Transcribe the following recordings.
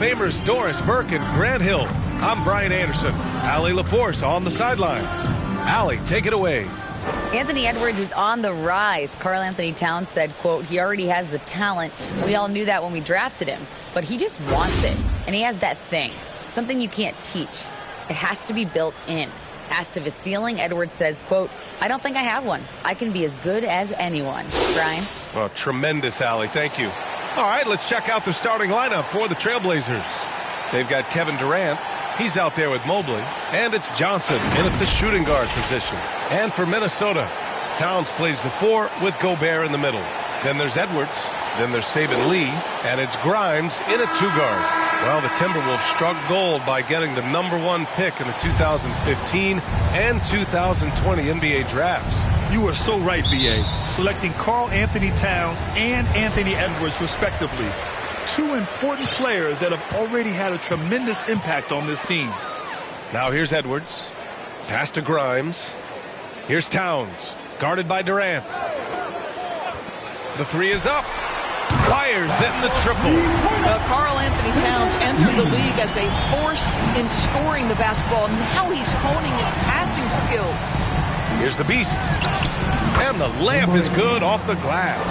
Famers Doris Burke and Grant Hill. I'm Brian Anderson. Allie LaForce on the sidelines. Allie, take it away. Anthony Edwards is on the rise. Karl Anthony Towns said, quote, he already has the talent. We all knew that when we drafted him. But he just wants it. And he has that thing. Something you can't teach. It has to be built in. Asked of his ceiling, Edwards says, quote, I don't think I have one. I can be as good as anyone. Brian? Well, tremendous, Allie. Thank you. All right, let's check out the starting lineup for the Trailblazers. They've got Kevin Durant. He's out there with Mobley. And it's Johnson in at the shooting guard position. And for Minnesota, Towns plays the 4 with Gobert in the middle. Then there's Edwards. Then there's Saban Lee. And it's Grimes in at 2 guard. Well, the Timberwolves struck gold by getting the #1 pick in the 2015 and 2020 NBA drafts. You are so right, B.A. Selecting Karl Anthony Towns and Anthony Edwards, respectively. 2 important players that have already had a tremendous impact on this team. Now here's Edwards. Pass to Grimes. Here's Towns, guarded by Durant. The 3 is up. Fires in the triple. Karl Anthony Towns entered the league as a force in scoring the basketball. Now he's honing his passing skills. Here's the beast. And the layup is good off the glass.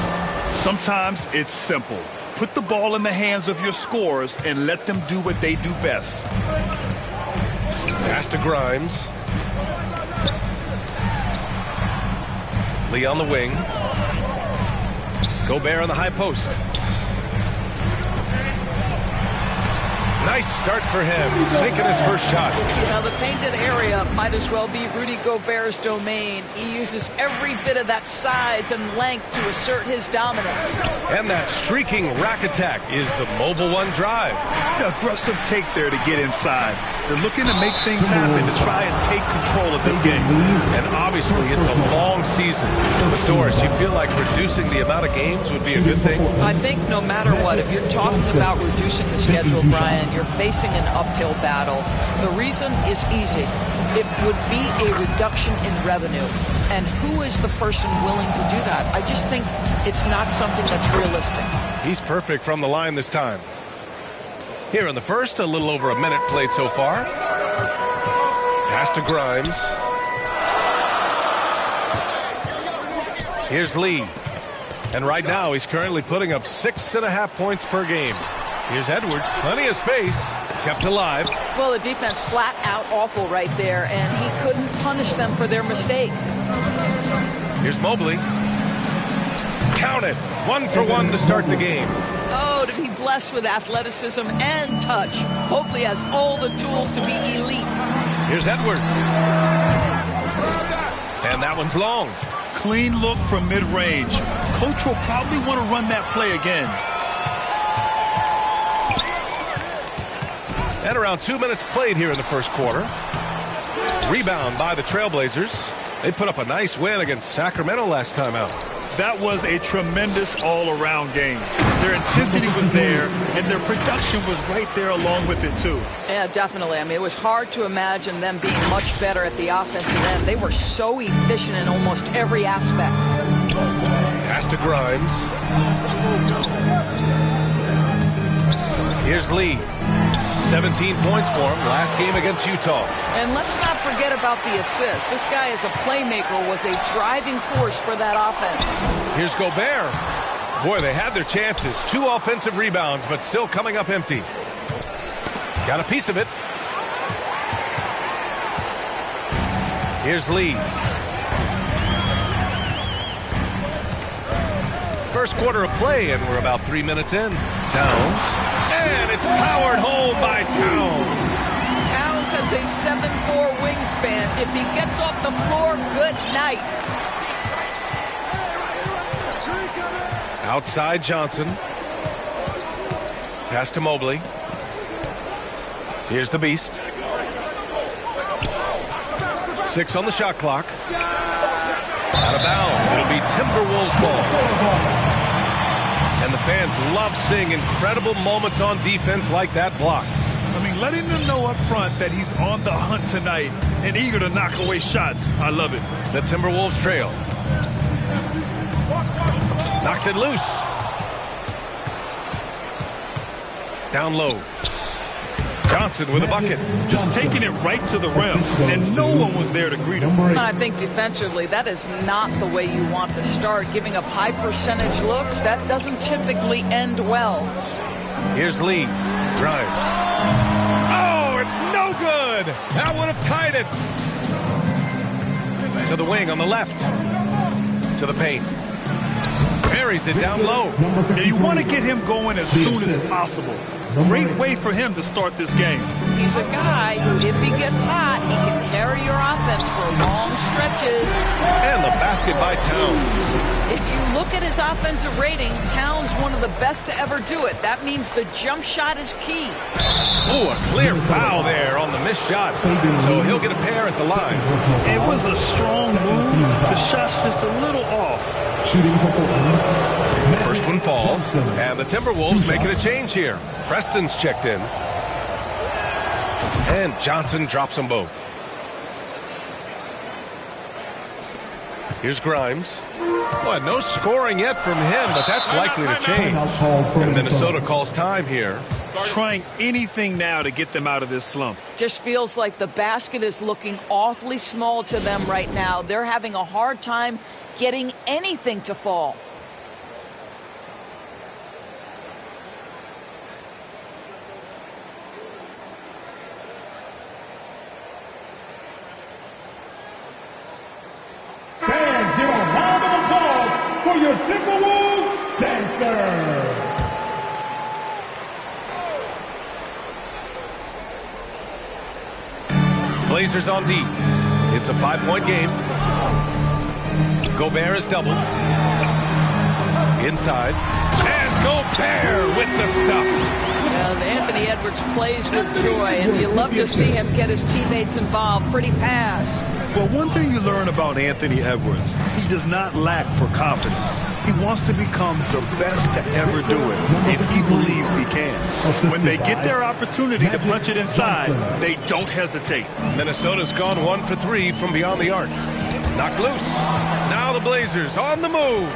Sometimes it's simple. Put the ball in the hands of your scorers and let them do what they do best. Pass to Grimes. Lee on the wing. Gobert on the high post. Nice start for him, sinking his first shot. Now the painted area might as well be Rudy Gobert's domain. He uses every bit of that size and length to assert his dominance. And that streaking rack attack is the Mobile One drive. An aggressive take there to get inside. They're looking to make things happen to try and take control of this game. And obviously it's a long season. But Doris, you feel like reducing the amount of games would be a good thing? I think no matter what, if you're talking about reducing the schedule, Brian, you're facing an uphill battle. The reason is easy. It would be a reduction in revenue. And who is the person willing to do that? I just think it's not something that's realistic. He's perfect from the line this time. Here in the first, a little over a minute played so far. Pass to Grimes. Here's Lee. And right now he's currently putting up 6.5 points per game. Here's Edwards, plenty of space, kept alive. Well, the defense flat out awful right there, and he couldn't punish them for their mistake. Here's Mobley. Count it, 1 for 1 to start the game. Oh, to be blessed with athleticism and touch. Mobley has all the tools to be elite. Here's Edwards. And that one's long. Clean look from mid-range. Coach will probably want to run that play again. And around 2 minutes played here in the first quarter. Rebound by the Trailblazers. They put up a nice win against Sacramento last time out. That was a tremendous all-around game. Their intensity was there, and their production was right there along with it, too. Yeah, definitely. I mean, it was hard to imagine them being much better at the offensive end. They were so efficient in almost every aspect. Pass to Grimes. Here's Lee. 17 points for him last game against Utah. And let's not forget about the assist. This guy is a playmaker, was a driving force for that offense. Here's Gobert. Boy, they had their chances. 2 offensive rebounds, but still coming up empty. Got a piece of it. Here's Lee. First quarter of play, and we're about 3 minutes in. Towns. And it's powered home by Towns. Towns has a 7'4" wingspan. If he gets off the floor, good night. Outside Johnson. Pass to Mobley. Here's the beast. 6 on the shot clock. Out of bounds. It'll be Timberwolves ball. And the fans love seeing incredible moments on defense like that block. I mean, letting them know up front that he's on the hunt tonight and eager to knock away shots. I love it. The Timberwolves trail. Knocks it loose. Down low. Johnson with a bucket. Just taking it right to the rim, and no one was there to greet him. I think defensively, that is not the way you want to start. Giving up high percentage looks, that doesn't typically end well. Here's Lee. Grimes. Oh, it's no good. That would have tied it. To the wing on the left. To the paint. Buries it down low. Yeah, you want to get him going as soon as possible. Great way for him to start this game. He's a guy who, if he gets hot, he can carry your offense for long stretches. And the basket by Towns. If you look at his offensive rating, Towns one of the best to ever do it. That means the jump shot is key. Oh, a clear foul there on the missed shot. So he'll get a pair at the line. It was a strong move. The shot's just a little off. First one falls, and the Timberwolves making a change here. Preston's checked in. And Johnson drops them both. Here's Grimes. Boy, no scoring yet from him, but that's likely to change. And Minnesota calls time here. Trying anything now to get them out of this slump. Just feels like the basket is looking awfully small to them right now. They're having a hard time getting anything to fall. Fans, give a round of applause for your Timberwolves dancers. Blazers on D. It's a 5-point game. Gobert is doubled. Inside. And Gobert with the stuff. Anthony Edwards plays with joy, and you love to see him get his teammates involved. Pretty pass. Well, one thing you learn about Anthony Edwards, he does not lack for confidence. He wants to become the best to ever do it, and he believes he can. When they get their opportunity to punch it inside, they don't hesitate. Minnesota's gone 1 for 3 from beyond the arc. Knocked loose. Now the Blazers on the move.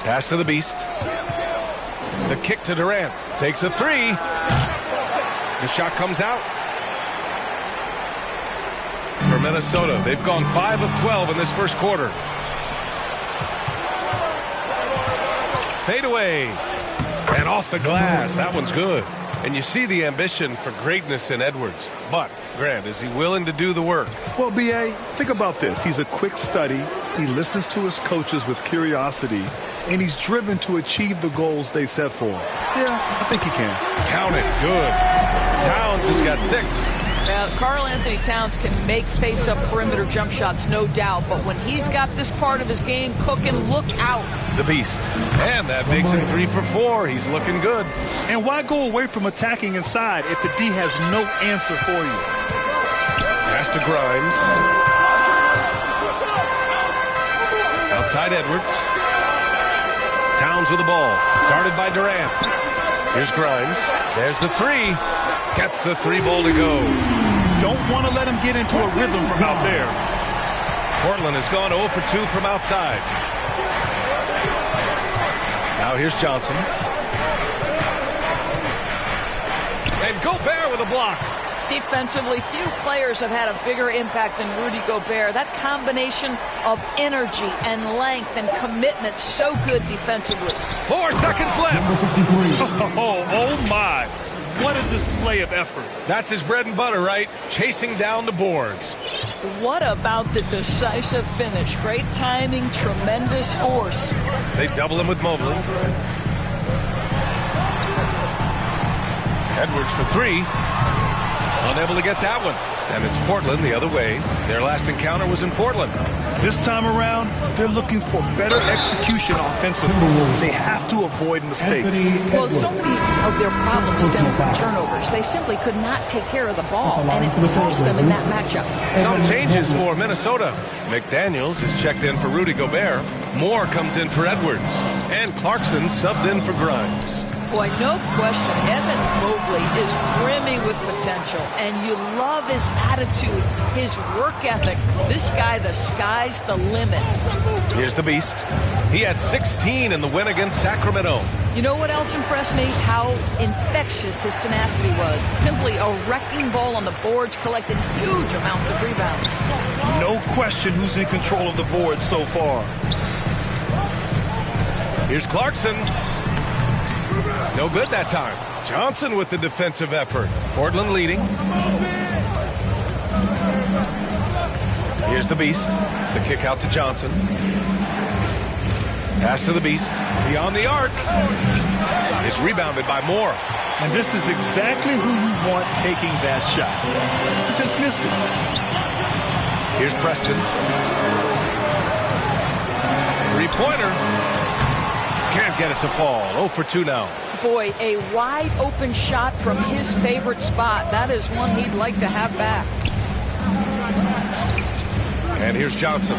Pass to the Beast. The kick to Durant. Takes a 3. The shot comes out. For Minnesota, they've gone 5 of 12 in this first quarter. Fade away. And off the glass. That one's good. And you see the ambition for greatness in Edwards. But, Grant, is he willing to do the work? Well, B.A., think about this. He's a quick study. He listens to his coaches with curiosity. And he's driven to achieve the goals they set for him. Yeah, I think he can. Count it. Good. Towns has got 6. Now, Karl Anthony Towns can make face-up perimeter jump shots, no doubt. But when he's got this part of his game cooking, look out. The Beast. And that makes him 3 for 4. He's looking good. And why go away from attacking inside if the D has no answer for you? Pass to Grimes. Outside Edwards. Towns with the ball. Guarded by Durant. Here's Grimes. There's the 3. Gets the 3-ball to go. Don't want to let him get into a rhythm from out there. Portland has gone 0 for 2 from outside. Now here's Johnson. And Gobert with a block. Defensively, few players have had a bigger impact than Rudy Gobert. That combination of energy and length and commitment, so good defensively. 4 seconds left. Oh my. What a display of effort. That's his bread and butter, right? Chasing down the boards. What about the decisive finish? Great timing, tremendous force. They double him with Mobley. Edwards for 3. Unable to get that one. And it's Portland the other way. Their last encounter was in Portland. This time around, they're looking for better execution offensively. They have to avoid mistakes. Well, so many of their problems stem from turnovers. They simply could not take care of the ball, and it cost them in that matchup. Some changes for Minnesota. McDaniels is checked in for Rudy Gobert. Moore comes in for Edwards. And Clarkson subbed in for Grimes. Boy, no question, Evan Mobley is brimming with potential, and you love his attitude, his work ethic. This guy, the sky's the limit. Here's the Beast. He had 16 in the win against Sacramento. You know what else impressed me? How infectious his tenacity was. Simply a wrecking ball on the boards, collecting huge amounts of rebounds. No question who's in control of the board so far. Here's Clarkson. No good that time. Johnson with the defensive effort. Portland leading. Here's the Beast. The kick out to Johnson. Pass to the Beast. Beyond the arc. It's rebounded by Moore. And this is exactly who you want taking that shot. You just missed it. Here's Preston. Three-pointer. Can't get it to fall. 0 for 2 now. Boy, a wide open shot from his favorite spot. That is one he'd like to have back. And here's Johnson.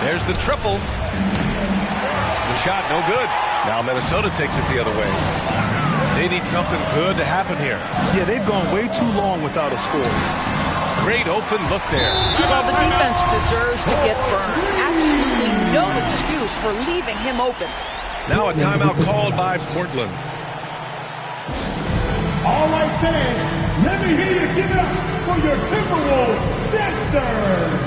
There's the triple. The shot no good. Now Minnesota takes it the other way. They need something good to happen here. Yeah, they've gone way too long without a score. Great open look there. Well, the defense deserves to get burned. Absolutely no excuse for leaving him open. Now a timeout called by Portland. All right, fans, let me hear you give it up for your Timberwolves dancers.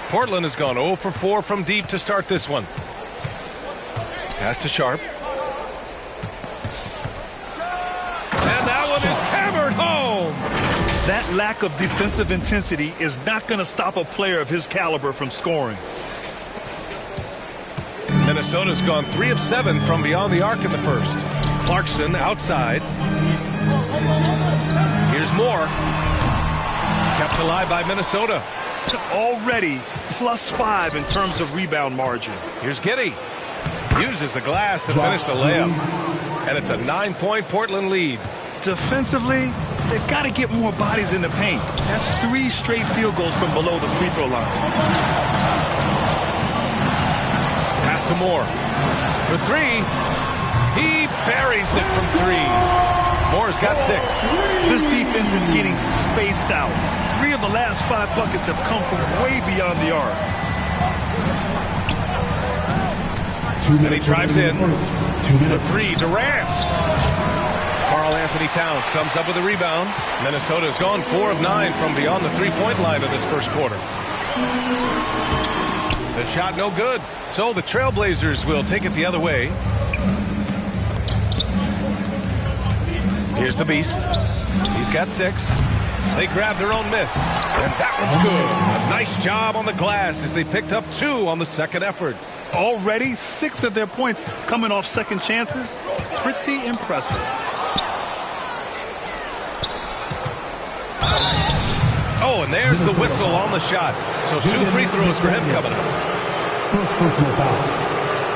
Portland has gone 0 for 4 from deep to start this one. Pass to Sharp. And that one is hammered home. That lack of defensive intensity is not going to stop a player of his caliber from scoring. Minnesota's gone 3 of 7 from beyond the arc in the first. Clarkson outside. Here's Moore. Kept alive by Minnesota. Already +5 in terms of rebound margin. Here's Giddey. Uses the glass to finish the layup. And it's a 9-point Portland lead. Defensively, they've got to get more bodies in the paint. That's 3 straight field goals from below the free throw line. Pass to Moore. For 3. He buries it from 3. Moore's got 6. This defense is getting spaced out. 3 of the last 5 buckets have come from way beyond the arc. And he drives in. For 3, Durant. Karl Anthony Towns comes up with a rebound. Minnesota's gone 4 of 9 from beyond the three-point line of this first quarter. The shot no good. So the Trailblazers will take it the other way. Here's the Beast. He's got 6. They grab their own miss. And that one's good. A nice job on the glass as they picked up 2 on the second effort. Already 6 of their points coming off second chances. Pretty impressive. Oh, and there's the whistle on the shot. So 2 free throws for him coming up. First personal foul.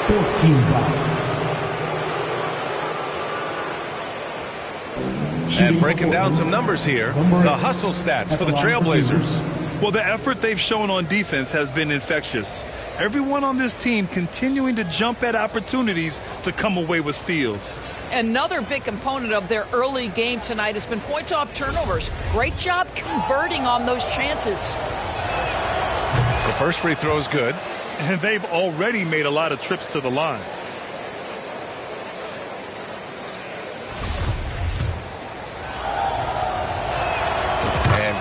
4th team foul. And breaking down some numbers here, the hustle stats for the Trailblazers. Well, the effort they've shown on defense has been infectious. Everyone on this team continuing to jump at opportunities to come away with steals. Another big component of their early game tonight has been points off turnovers. Great job converting on those chances. The first free throw is good. And they've already made a lot of trips to the line.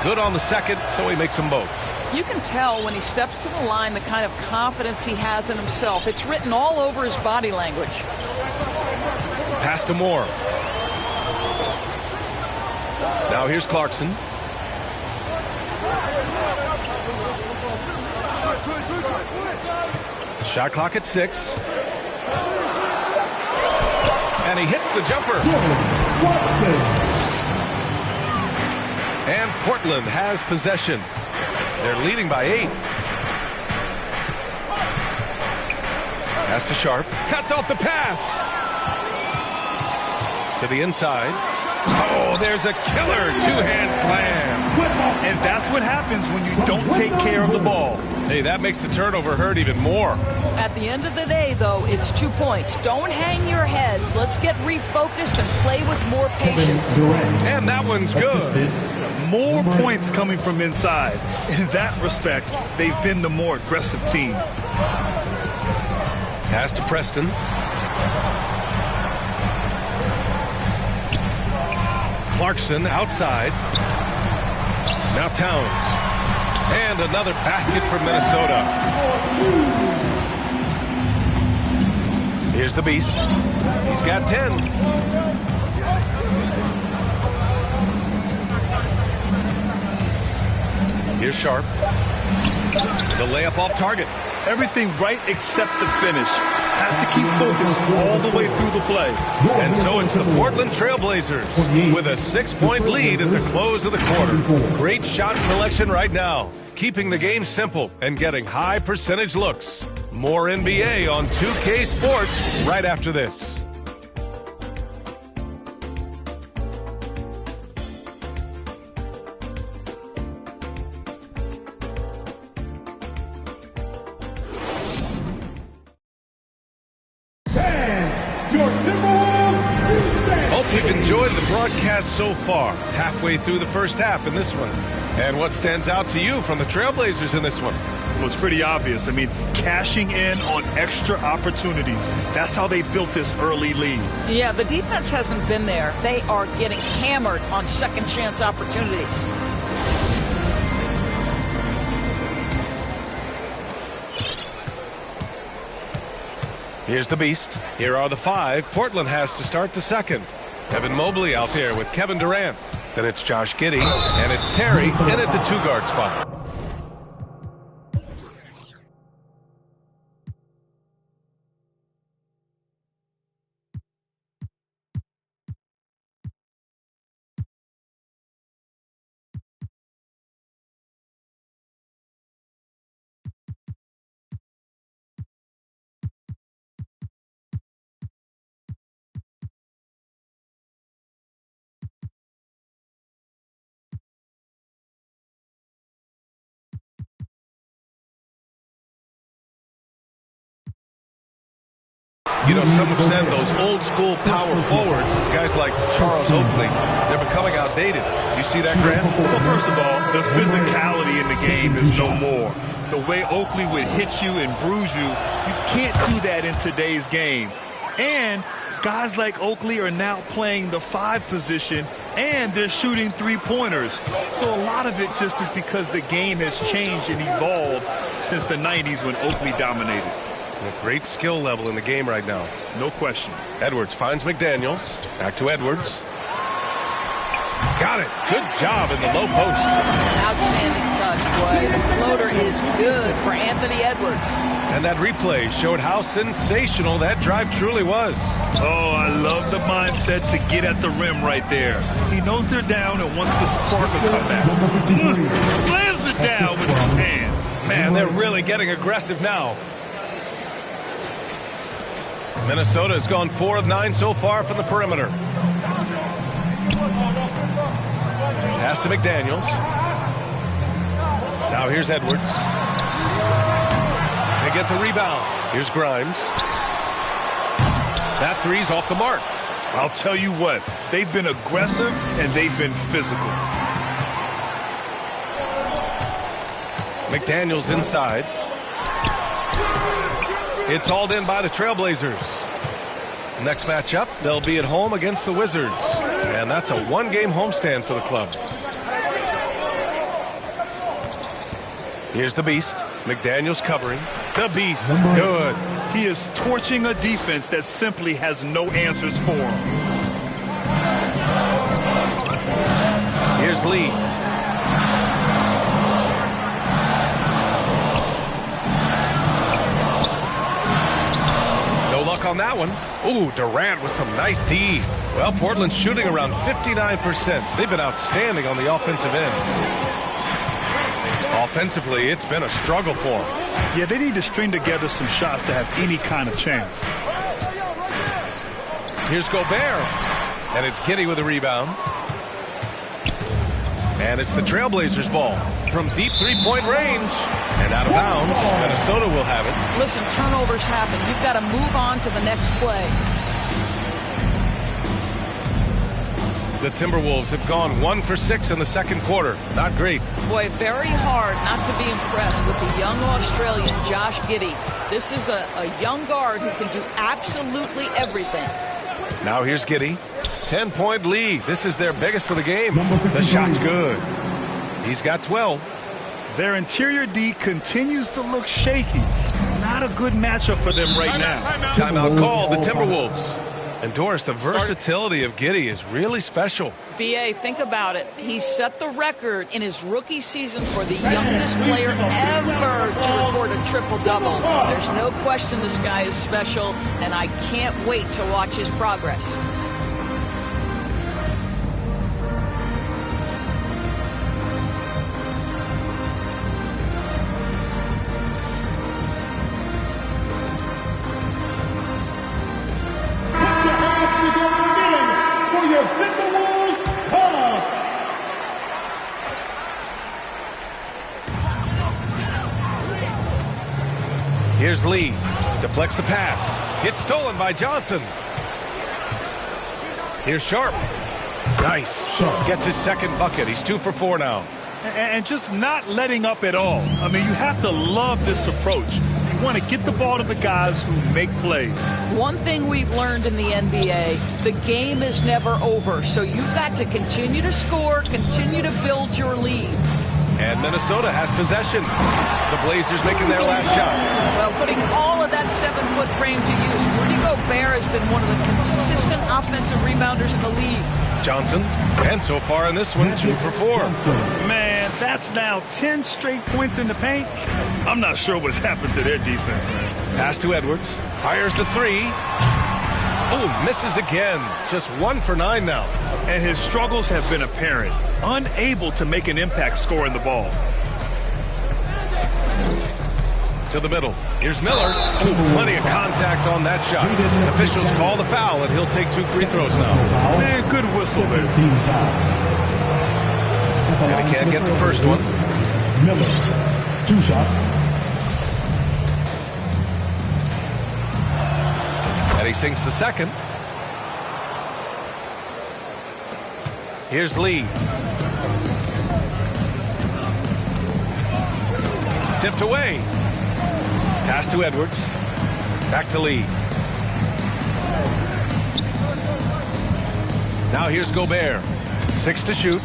Good on the second, so he makes them both. You can tell when he steps to the line the kind of confidence he has in himself. It's written all over his body language. Pass to Moore. Now here's Clarkson. Shot clock at 6. And he hits the jumper. And Portland has possession. They're leading by 8. Pass to Sharp. Cuts off the pass. To the inside. Oh, there's a killer two-hand slam. And that's what happens when you don't take care of the ball. Hey, that makes the turnover hurt even more. At the end of the day, though, it's 2 points. Don't hang your heads. Let's get refocused and play with more patience. And that one's good. More points coming from inside. In that respect, they've been the more aggressive team. Pass to Preston. Clarkson outside. Now Towns. And another basket for Minnesota. Here's the Beast. He's got 10. Here's Sharp. The layup off target. Everything right except the finish. Have to keep focused all the way through the play. And so it's the Portland Trailblazers with a 6-point lead at the close of the quarter. Great shot selection right now, keeping the game simple and getting high percentage looks. More NBA on 2K Sports right after this. Hope you've enjoyed the broadcast so far. Halfway through the first half in this one. And what stands out to you from the Trailblazers in this one? Well, it's pretty obvious. I mean, cashing in on extra opportunities. That's how they built this early lead. Yeah, the defense hasn't been there. They are getting hammered on second chance opportunities. Here's the Beast. Here are the 5 Portland has to start the second. Evan Mobley out there with Kevin Durant. Then it's Josh Giddey, and it's Terry in at the 2-guard spot. You know, some have said those old-school power forwards, guys like Charles Oakley, they're becoming outdated. You see that, Grant? Well, first of all, the physicality in the game is no more. The way Oakley would hit you and bruise you, you can't do that in today's game. And guys like Oakley are now playing the 5 position, and they're shooting 3-pointers. So a lot of it just is because the game has changed and evolved since the 90s when Oakley dominated. A great skill level in the game right now. No question. Edwards finds McDaniels. Back to Edwards. Got it. Good job in the low post. Outstanding touch, boy. The floater is good for Anthony Edwards. And that replay showed how sensational that drive truly was. Oh, I love the mindset to get at the rim right there. He knows they're down and wants to spark a comeback. Slams it down with his hands. Man, they're really getting aggressive now. Minnesota has gone 4 of 9 so far from the perimeter. Pass to McDaniels. Now here's Edwards. They get the rebound. Here's Grimes. That three's off the mark. I'll tell you what, they've been aggressive and they've been physical. McDaniels inside. It's hauled in by the Trailblazers. Next matchup, they'll be at home against the Wizards. And that's a 1-game homestand for the club. Here's the Beast. McDaniels covering. The Beast. Good. He is torching a defense that simply has no answers for him. Here's Lee. No luck on that one. Ooh, Durant with some nice D. Well, Portland's shooting around 59%. They've been outstanding on the offensive end. Offensively, it's been a struggle for them. Yeah, they need to string together some shots to have any kind of chance. Here's Gobert. And it's Giddey with a rebound. And it's the Trailblazers' ball from deep three-point range. And out of bounds, Minnesota will have it. Listen, turnovers happen. You've got to move on to the next play. The Timberwolves have gone 1 for 6 in the second quarter. Not great. Boy, very hard not to be impressed with the young Australian Josh Giddey. This is a young guard who can do absolutely everything. Now here's Giddey. 10-point lead. This is their biggest of the game. The shot's good. He's got 12. Their interior D continues to look shaky. Not a good matchup for them right now. Timeout called, the Timberwolves. And Doris, the versatility of Giddey is really special. BA, think about it. He set the record in his rookie season for the youngest player ever to record a triple-double. There's no question this guy is special, and I can't wait to watch his progress. Here's Lee. Deflects the pass. Gets stolen by Johnson. Here's Sharp. Nice. Gets his second bucket. He's 2 for 4 now. And just not letting up at all. I mean, you have to love this approach. You want to get the ball to the guys who make plays. One thing we've learned in the NBA, the game is never over. So you've got to continue to score, continue to build your lead. And Minnesota has possession. The Blazers making their last shot. Well, putting all of that 7-foot frame to use, Rudy Gobert has been one of the consistent offensive rebounders in the league. Johnson, and so far in this one, 2 for 4. Man, that's now 10 straight points in the paint. I'm not sure what's happened to their defense, man. Pass to Edwards. Fires the 3. Oh, misses again. Just 1 for 9 now. And his struggles have been apparent. Unable to make an impact scoring the ball. To the middle. Here's Miller. Plenty of contact on that shot. Officials call the foul, and he'll take 2 free throws now. Man, good whistle there. And he can't get the first one. Miller, 2 shots. And he sinks the second. Here's Lee. Tipped away. Pass to Edwards. Back to Lee. Now here's Gobert. 6 to shoot.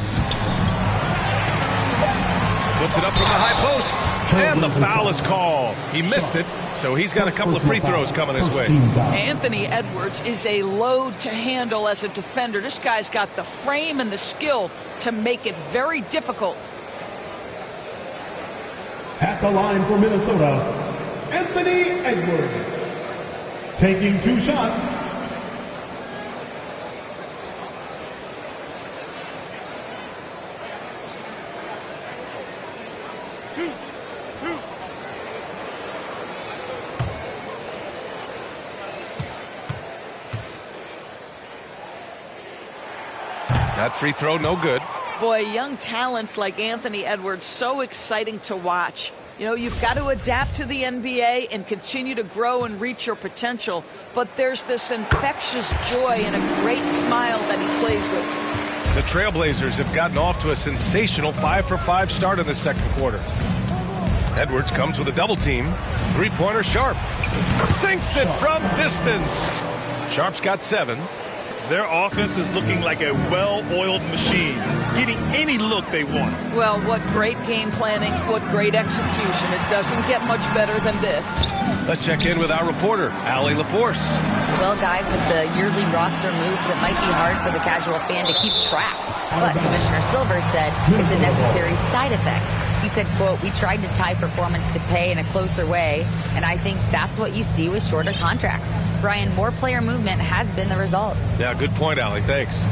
Puts it up from the high post. And the foul is called. He missed it, so he's got a couple of free throws coming his way. Anthony Edwards is a load to handle as a defender. This guy's got the frame and the skill to make it very difficult. At the line for Minnesota, Anthony Edwards. Taking 2 shots. That free throw, no good. Boy, young talents like Anthony Edwards, so exciting to watch. You know, you've got to adapt to the NBA and continue to grow and reach your potential. But there's this infectious joy and a great smile that he plays with. The Trailblazers have gotten off to a sensational 5 for 5 start in the second quarter. Edwards comes with a double team. 3-pointer Sharp. Sinks it from distance. Sharp's got 7. Their offense is looking like a well-oiled machine, getting any look they want. Well, what great game planning, what great execution. It doesn't get much better than this. Let's check in with our reporter, Allie LaForce. Well, guys, with the yearly roster moves, it might be hard for the casual fan to keep track. But Commissioner Silver said it's a necessary side effect. He said, quote, we tried to tie performance to pay in a closer way, and I think that's what you see with shorter contracts. Brian, more player movement has been the result. Yeah, good point, Allie. Thanks.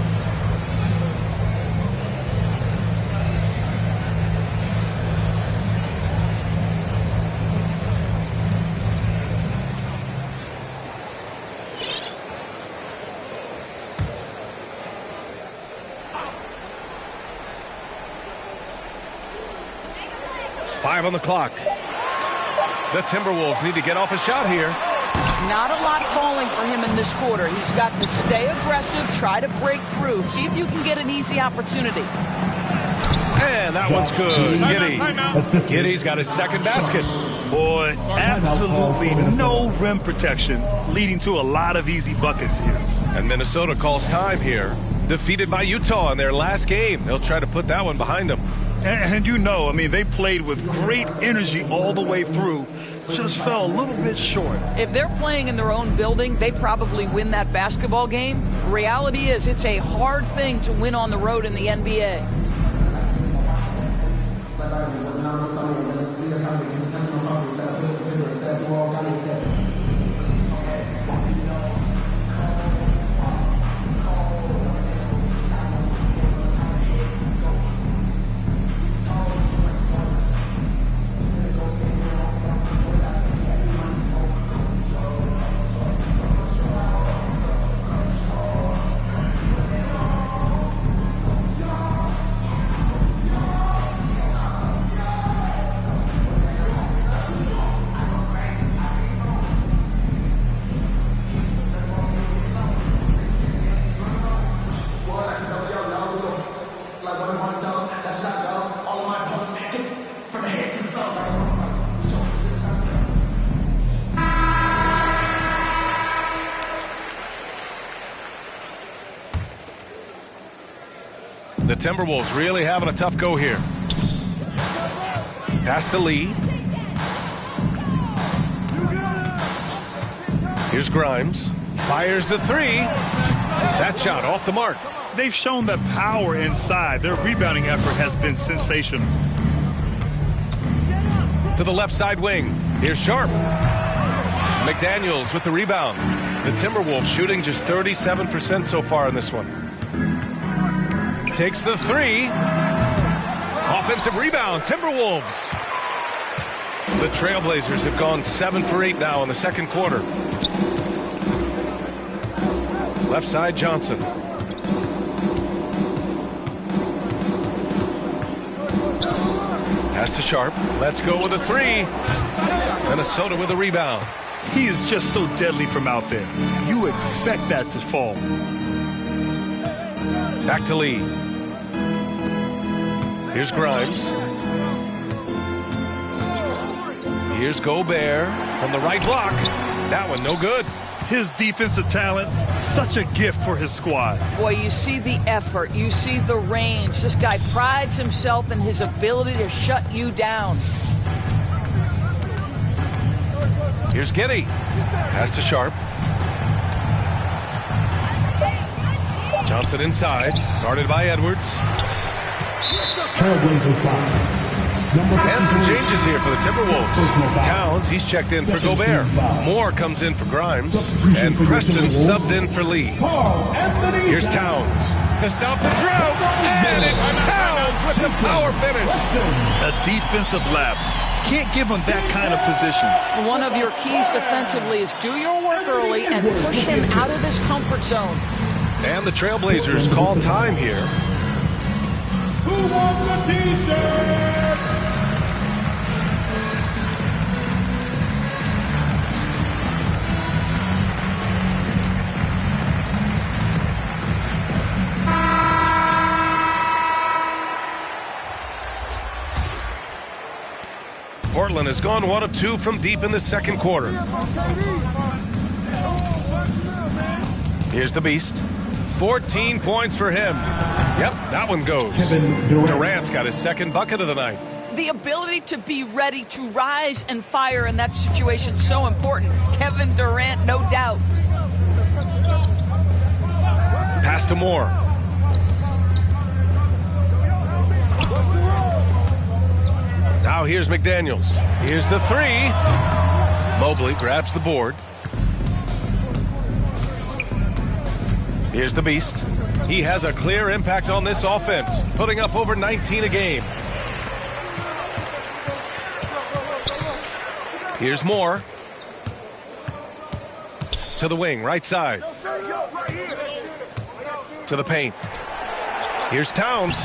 Five on the clock. The Timberwolves need to get off a shot here. Not a lot falling for him in this quarter. He's got to stay aggressive, try to break through, see if you can get an easy opportunity. And that one's good. Giddey. Giddy's got his second basket. Boy, absolutely no rim protection, leading to a lot of easy buckets here. And Minnesota calls time here. Defeated by Utah in their last game. They'll try to put that one behind them. And you know, I mean, they played with great energy all the way through. Just fell a little bit short. If they're playing in their own building, they probably win that basketball game. The reality is it's a hard thing to win on the road in the NBA. The Timberwolves really having a tough go here. Pass to Lee. Here's Grimes. Fires the three. That shot off the mark. They've shown that power inside. Their rebounding effort has been sensational. To the left side wing. Here's Sharp. McDaniels with the rebound. The Timberwolves shooting just 37% so far in this one. Takes the three. Offensive rebound. Timberwolves. The Trailblazers have gone 7 for 8 now in the second quarter. Left side, Johnson. Pass to Sharp. Let's go with a three. Minnesota with a rebound. He is just so deadly from out there. You expect that to fall. Back to Lee. Here's Grimes. Here's Gobert from the right block. That one no good. His defensive talent, such a gift for his squad. Boy, you see the effort. You see the range. This guy prides himself in his ability to shut you down. Here's Giddey. Pass to Sharp. Johnson inside. Guarded by Edwards. And some changes here for the Timberwolves. Towns, he's checked in for Gobert. Moore comes in for Grimes. And Preston subbed in for Lee. Here's Towns to stop the drought. And it's Towns with the power finish. A defensive lapse. Can't give him that kind of position. One of your keys defensively is do your work early and push him out of his comfort zone. And the Trailblazers call time here. Who wants the T-shirt? Portland has gone 1 of 2 from deep in the second quarter. Here's the Beast. 14 points for him. Yep, that one goes. Durant's got his second bucket of the night. The ability to be ready to rise and fire in that situation is so important. Kevin Durant, no doubt. Pass to Moore. Now here's McDaniels. Here's the three. Mobley grabs the board. Here's the Beast. He has a clear impact on this offense, putting up over 19 a game. Here's Moore. To the wing, right side. To the paint. Here's Towns.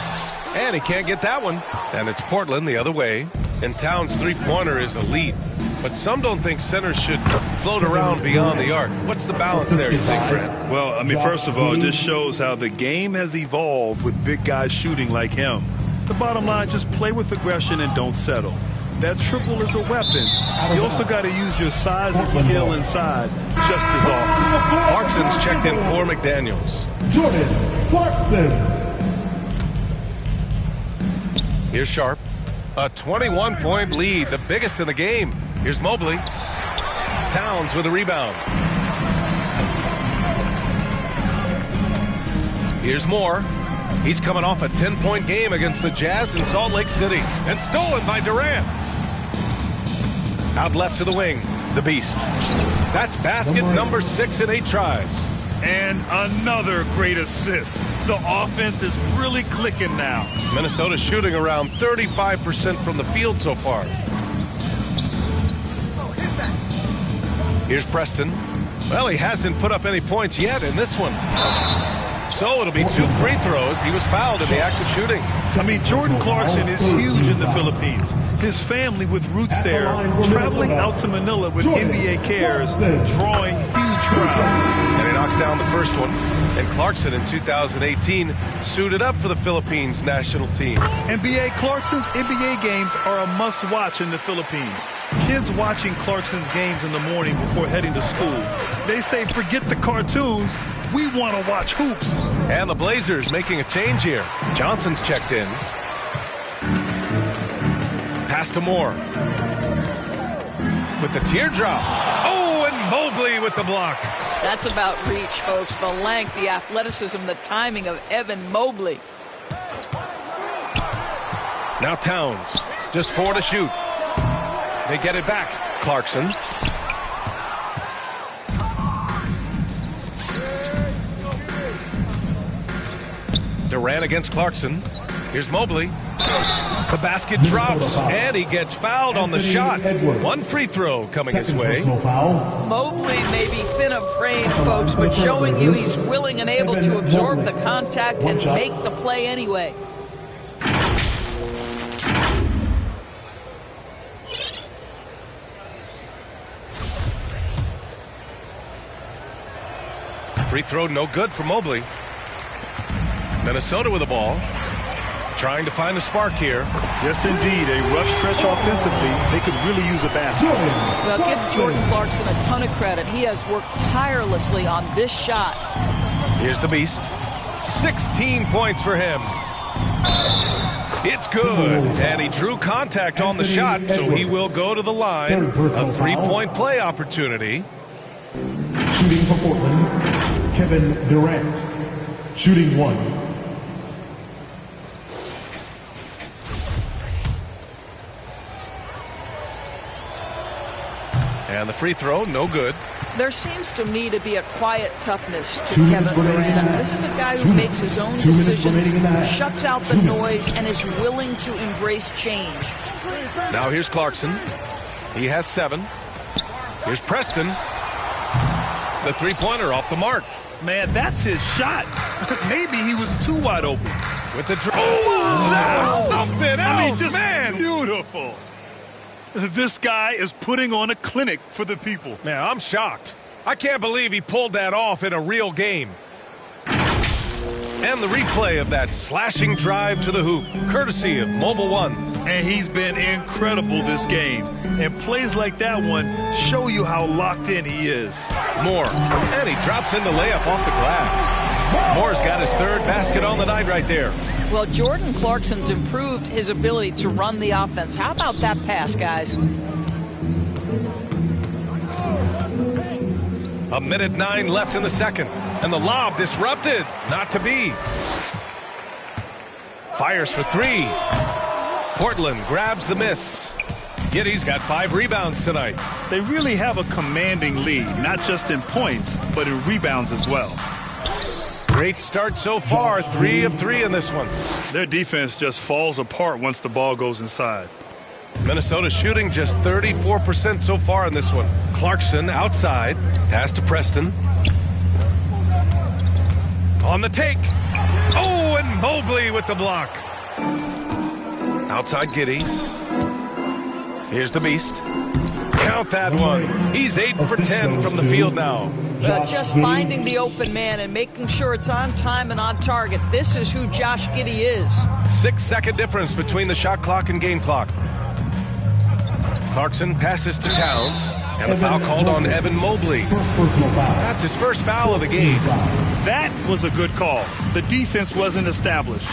And he can't get that one. And it's Portland the other way. And Towns' three-pointer is elite. But some don't think centers should float around beyond the arc. What's the balance there, you think, Fred? Well, I mean, first of all, it just shows how the game has evolved with big guys shooting like him. The bottom line, just play with aggression and don't settle. That triple is a weapon. You also got to use your size and skill inside just as often. Clarkson's checked in for McDaniels. Jordan Clarkson. Here's Sharp. A 21-point lead, the biggest in the game. Here's Mobley. Towns with a rebound. Here's Moore. He's coming off a 10-point game against the Jazz in Salt Lake City. And stolen by Durant. Out left to the wing, the Beast. That's basket number 6 in 8 tries. And another great assist. The offense is really clicking now. Minnesota shooting around 35% from the field so far. Here's Preston. Well, he hasn't put up any points yet in this one. So it'll be 2 free throws. He was fouled in the act of shooting. I mean, Jordan Clarkson is huge in the Philippines. His family with roots there, traveling out to Manila with NBA cares, drawing huge crowds. And he knocks down the first one. And Clarkson in 2018 suited up for the Philippines national team. Clarkson's NBA games are a must-watch in the Philippines. Kids watching Clarkson's games in the morning before heading to school. They say, forget the cartoons. We want to watch hoops. And the Blazers making a change here. Johnson's checked in. Pass to Moore. With the teardrop. Oh, and Mobley with the block. That's about reach, folks. The length, the athleticism, the timing of Evan Mobley. Now Towns. Just 4 to shoot. They get it back. Clarkson. Durant against Clarkson. Here's Mobley. The basket drops, and he gets fouled on the shot. 1 free throw coming his way. Mobley may be thin of frame, folks, but showing you he's willing and able to absorb the contact and make the play anyway. Free throw no good for Mobley. Minnesota with the ball. Trying to find a spark here. Yes, indeed. A rough stretch offensively. They could really use a basket. Well, give Jordan Clarkson a ton of credit. He has worked tirelessly on this shot. Here's the Beast. 16 points for him. It's good. And he drew contact on the shot, so he will go to the line. A 3-point play opportunity. Shooting for Portland, Kevin Durant. Shooting 1. And the free throw, no good. There seems to me to be a quiet toughness to Kevin Durant. This is a guy who makes his own decisions, shuts out the noise, and is willing to embrace change. Now here's Clarkson. He has 7. Here's Preston. The three-pointer off the mark. Man, that's his shot. Maybe he was too wide open. With the oh, that's something else, I mean, just man. Beautiful. This guy is putting on a clinic for the people. Man, I'm shocked. I can't believe he pulled that off in a real game. And the replay of that slashing drive to the hoop, courtesy of Mobile One. And he's been incredible this game. And plays like that one show you how locked in he is. Moore, and he drops in the layup off the glass. Moore's got his 3rd basket on the night right there. Well, Jordan Clarkson's improved his ability to run the offense. How about that pass, guys? A minute 9 left in the second. And the lob disrupted. Not to be. Fires for 3. Portland grabs the miss. Giddey's got 5 rebounds tonight. They really have a commanding lead, not just in points, but in rebounds as well. Great start so far, 3 of 3 in this one. Their defense just falls apart once the ball goes inside. Minnesota shooting just 34% so far in this one. Clarkson outside, pass to Preston. On the take. Oh, and Mobley with the block. Outside Giddey. Here's the Beast. Count that one. He's 8 for 10 from the field now. Just finding the open man and making sure it's on time and on target. This is who Josh Giddey is. 6-second difference between the shot clock and game clock. Clarkson passes to Towns, and the foul called on Evan Mobley. That's his first foul of the game. That was a good call. The defense wasn't established.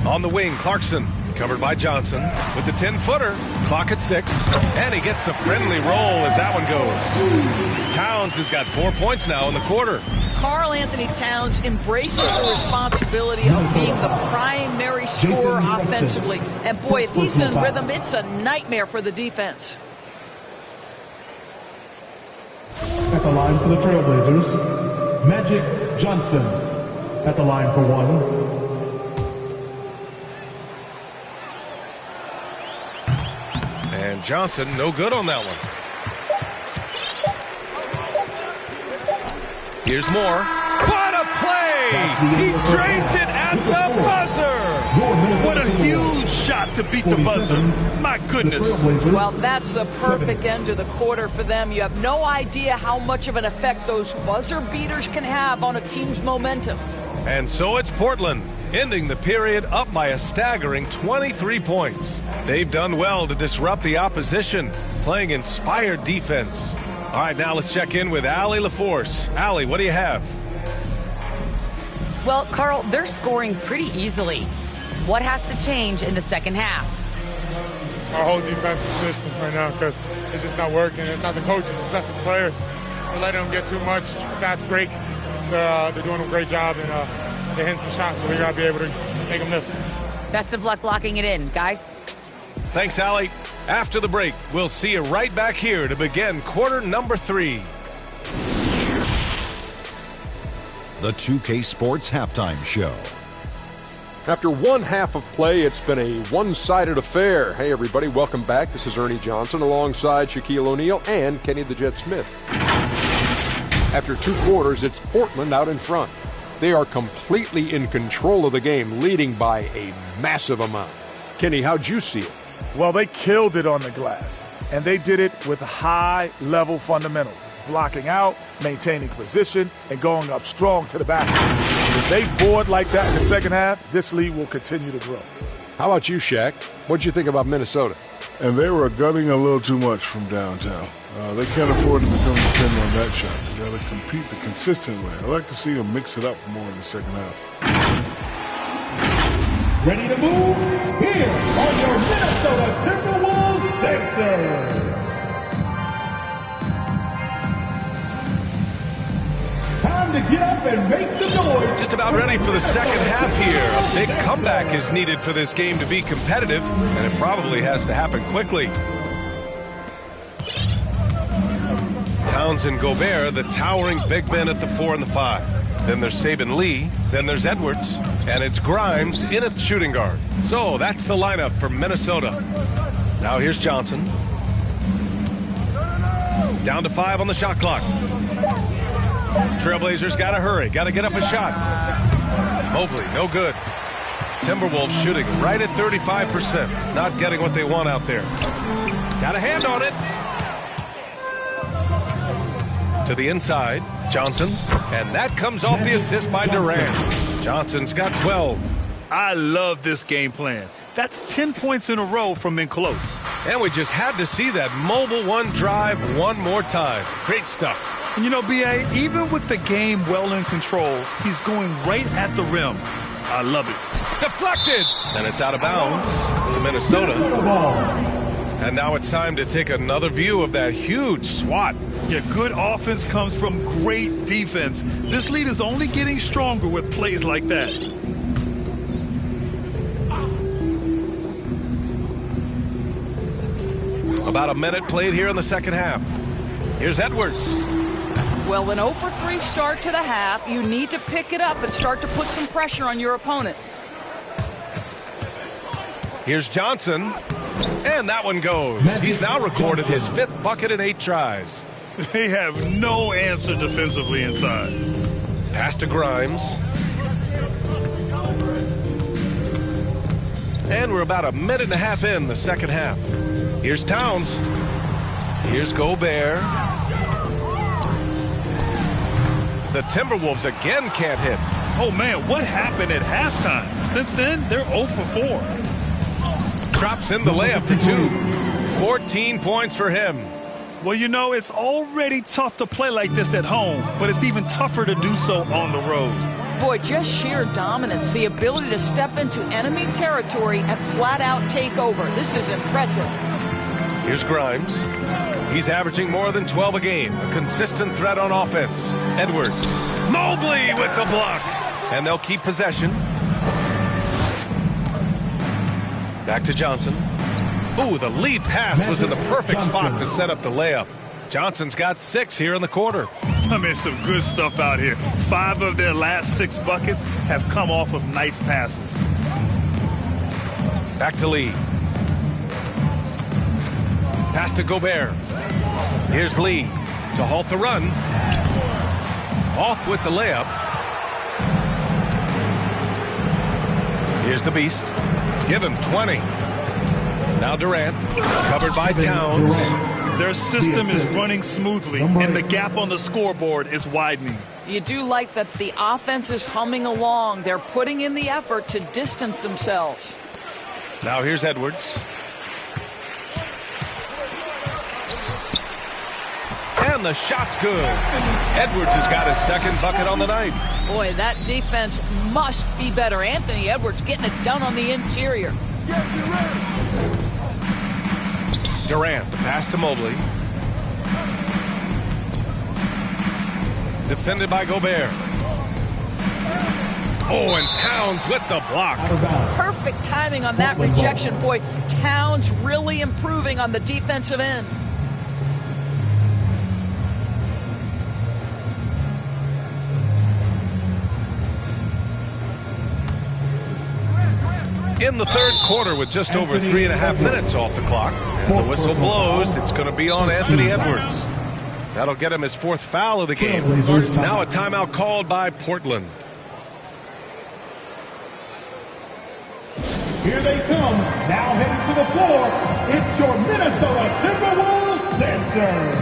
On the wing, Clarkson, covered by Johnson, with the 10-footer, clock at 6, and he gets the friendly roll as that one goes. Towns has got 4 points now in the quarter. Karl Anthony Towns embraces the responsibility of being the primary scorer offensively. And boy, if he's in rhythm, it's a nightmare for the defense. At the line for the Trailblazers, Magic Johnson. At the line for 1. And Johnson, no good on that one. Here's more. What a play! He drains it at the buzzer! What a huge shot to beat the buzzer. My goodness. Well, that's the perfect end to the quarter for them. You have no idea how much of an effect those buzzer beaters can have on a team's momentum. And so it's Portland, ending the period up by a staggering 23 points. They've done well to disrupt the opposition, playing inspired defense. All right, now let's check in with Allie LaForce. Allie, what do you have? Well, Carl, they're scoring pretty easily. What has to change in the second half? Our whole defensive system right now, because it's just not working. It's not the coaches, it's us as players. We're letting them get too much fast break. They're doing a great job, and they're hitting some shots, so we got to be able to make them miss. Best of luck locking it in, guys. Thanks, Allie. After the break, we'll see you right back here to begin quarter number 3. The 2K Sports Halftime Show. After one half of play, it's been a one-sided affair. Hey, everybody, welcome back. This is Ernie Johnson alongside Shaquille O'Neal and Kenny the Jet Smith. After 2 quarters, it's Portland out in front. They are completely in control of the game, leading by a massive amount. Kenny, how'd you see it? Well, they killed it on the glass, and they did it with high-level fundamentals, blocking out, maintaining position, and going up strong to the basket. If they board like that in the second half, this lead will continue to grow. How about you, Shaq? What'd you think about Minnesota? And they were gunning a little too much from downtown. They can't afford to become dependent on that shot. They got to compete the consistent way. I like to see them mix it up more in the second half. Ready to move? Here are your Minnesota Timberwolves dancers. Time to get up and make some noise. Just about ready for the second half here. A big comeback is needed for this game to be competitive, and it probably has to happen quickly. Towns and Gobert, the towering big men at the 4 and the 5. Then there's Saban Lee. Then there's Edwards. And it's Grimes in at shooting guard. So that's the lineup for Minnesota. Now here's Johnson. Down to 5 on the shot clock. Trailblazers got to hurry. Got to get up a shot. Mobley, no good. Timberwolves shooting right at 35%. Not getting what they want out there. Got a hand on it. To the inside, Johnson. And that comes off the assist by Durant. Johnson's got 12. I love this game plan. That's 10 points in a row from in close. And we just had to see that mobile one drive one more time. Great stuff. And you know, B.A., even with the game well in control, he's going right at the rim. I love it. Deflected. And it's out of bounds to Minnesota. And now it's time to take another view of that huge swat. Yeah, good offense comes from great defense. This lead is only getting stronger with plays like that. About a minute played here in the second half. Here's Edwards. Well, an 0-for-3 start to the half. You need to pick it up and start to put some pressure on your opponent. Here's Johnson. And that one goes. He's now recorded his 5th bucket in 8 tries. They have no answer defensively inside. Pass to Grimes. And we're about a minute and a half in the second half. Here's Towns. Here's Gobert. The Timberwolves again can't hit. Oh, man, what happened at halftime? Since then, they're 0 for 4. Drops in the layup for 2. 14 points for him. Well, you know, it's already tough to play like this at home, but it's even tougher to do so on the road. Boy, just sheer dominance, the ability to step into enemy territory and flat out take over. This is impressive. Here's Grimes. He's averaging more than 12 a game. A consistent threat on offense. Edwards. Mobley with the block. And they'll keep possession. Back to Johnson. Ooh, the lead pass was in the perfect spot to set up the layup. Johnson's got 6 here in the quarter. I mean, some good stuff out here. 5 of their last 6 buckets have come off of nice passes. Back to Lee. Pass to Gobert. Here's Lee to halt the run. Off with the layup. Here's the Beast. Give him 20. Now Durant, covered by Towns. Their system is running smoothly, and the gap on the scoreboard is widening. You do like that the offense is humming along. They're putting in the effort to distance themselves. Now here's Edwards. And the shot's good. Edwards has got his 2nd bucket on the night. Boy, that defense must be better. Anthony Edwards getting it done on the interior. Durant, the pass to Mobley. Defended by Gobert. Oh, and Towns with the block. Perfect timing on that rejection. Boy, Towns really improving on the defensive end. In the third quarter with just over 3.5 minutes off the clock. And the whistle blows. It's going to be on Anthony Edwards. That'll get him his 4th foul of the game. Now a timeout called by Portland. Here they come, now heading to the floor. It's your Minnesota Timberwolves dancers.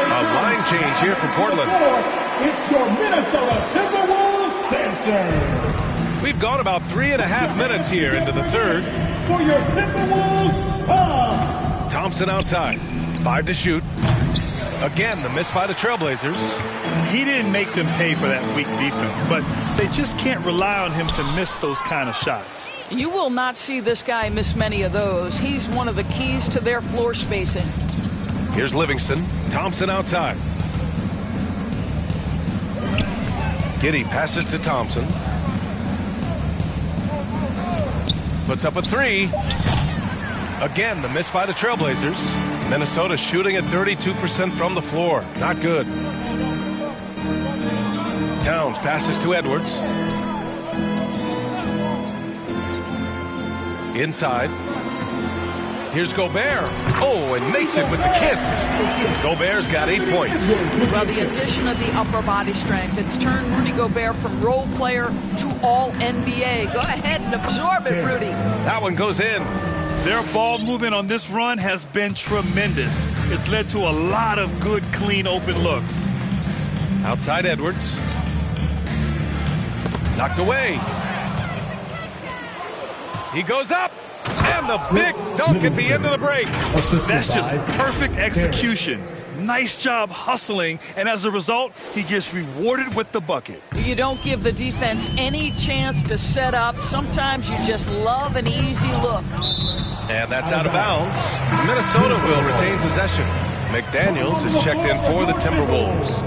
A line change here for Portland. It's your Minnesota Timberwolves dancers. We've gone about 3.5 minutes here into the third. For your Timberwolves Bucks. Thompson outside. 5 to shoot. Again, the miss by the Trailblazers. He didn't make them pay for that weak defense, but they just can't rely on him to miss those kind of shots. You will not see this guy miss many of those. He's one of the keys to their floor spacing. Here's Livingston. Thompson outside. Giddey passes to Thompson. Puts up a 3. Again, the miss by the Trailblazers. Minnesota shooting at 32% from the floor. Not good. Towns passes to Edwards. Inside. Here's Gobert. Oh, and makes it with the kiss. Gobert's got 8 points. Well, the addition of the upper body strength, it's turned Rudy Gobert from role player to all NBA. Go ahead and absorb it, Rudy. That one goes in. Their ball movement on this run has been tremendous. It's led to a lot of good, clean, open looks. Outside Edwards. Knocked away. He goes up. And the big dunk at the end of the break. That's just perfect execution. Nice job hustling, and as a result, he gets rewarded with the bucket. You don't give the defense any chance to set up. Sometimes you just love an easy look. And that's out of bounds. Minnesota will retain possession. McDaniels is checked in for the Timberwolves.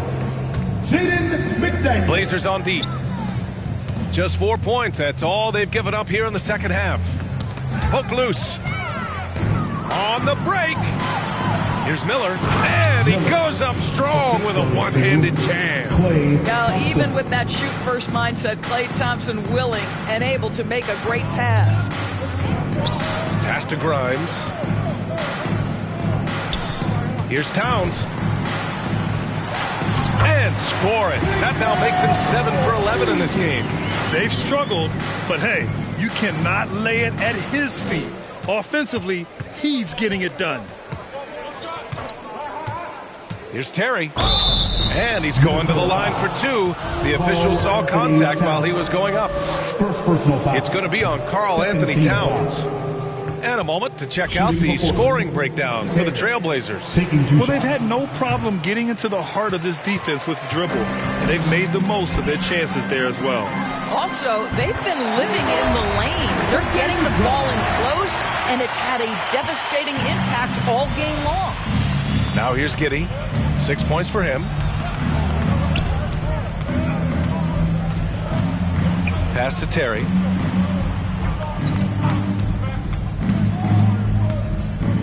Blazers on deep. Just 4 points. That's all they've given up here in the second half. Poke loose. On the break. Here's Miller. And he goes up strong with a one-handed jam. Now, even with that shoot-first mindset, Klay Thompson willing and able to make a great pass. Pass to Grimes. Here's Towns. And score it. That now makes him 7 for 11 in this game. They've struggled, but hey, you cannot lay it at his feet. Offensively, he's getting it done. Here's Terry. And he's going to the line for 2. The official saw contact while he was going up. It's going to be on Karl Anthony Towns. And a moment to check out the scoring breakdown for the Trailblazers. Well, they've had no problem getting into the heart of this defense with the dribble, and they've made the most of their chances there as well. Also, they've been living in the lane. They're getting the ball in close, and it's had a devastating impact all game long. Now here's Giddey. 6 points for him. Pass to Terry.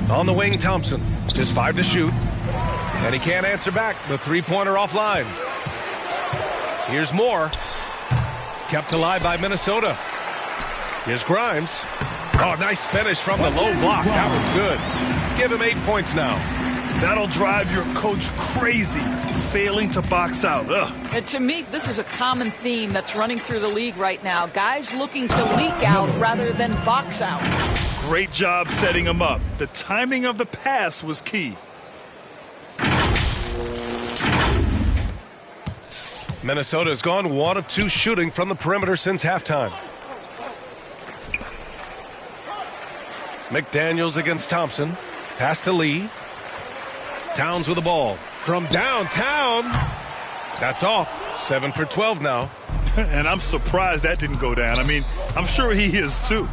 On the wing, Thompson. Just 5 to shoot. And he can't answer back. The three-pointer offline. Here's Moore. Kept alive by Minnesota. Here's Grimes. Oh, nice finish from the low block. That one's good. Give him 8 points now. That'll drive your coach crazy, failing to box out. Ugh. And to me, this is a common theme that's running through the league right now. Guys looking to leak out rather than box out. Great job setting him up. The timing of the pass was key. Minnesota's gone 1 of 2 shooting from the perimeter since halftime. McDaniels against Thompson. Pass to Lee. Towns with the ball. From downtown. That's off. 7 for 12 now. And I'm surprised that didn't go down. I mean, I'm sure he is too.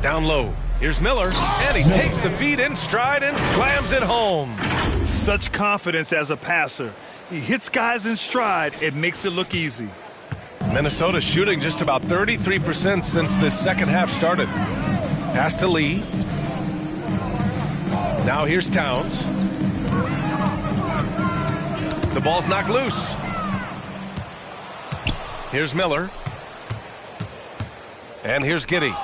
Down low. Here's Miller. And he takes the feed in stride and slams it home. Such confidence as a passer. He hits guys in stride. It makes it look easy. Minnesota shooting just about 33% since this second half started. Pass to Lee. Now here's Towns. The ball's knocked loose. Here's Miller. And here's Giddey.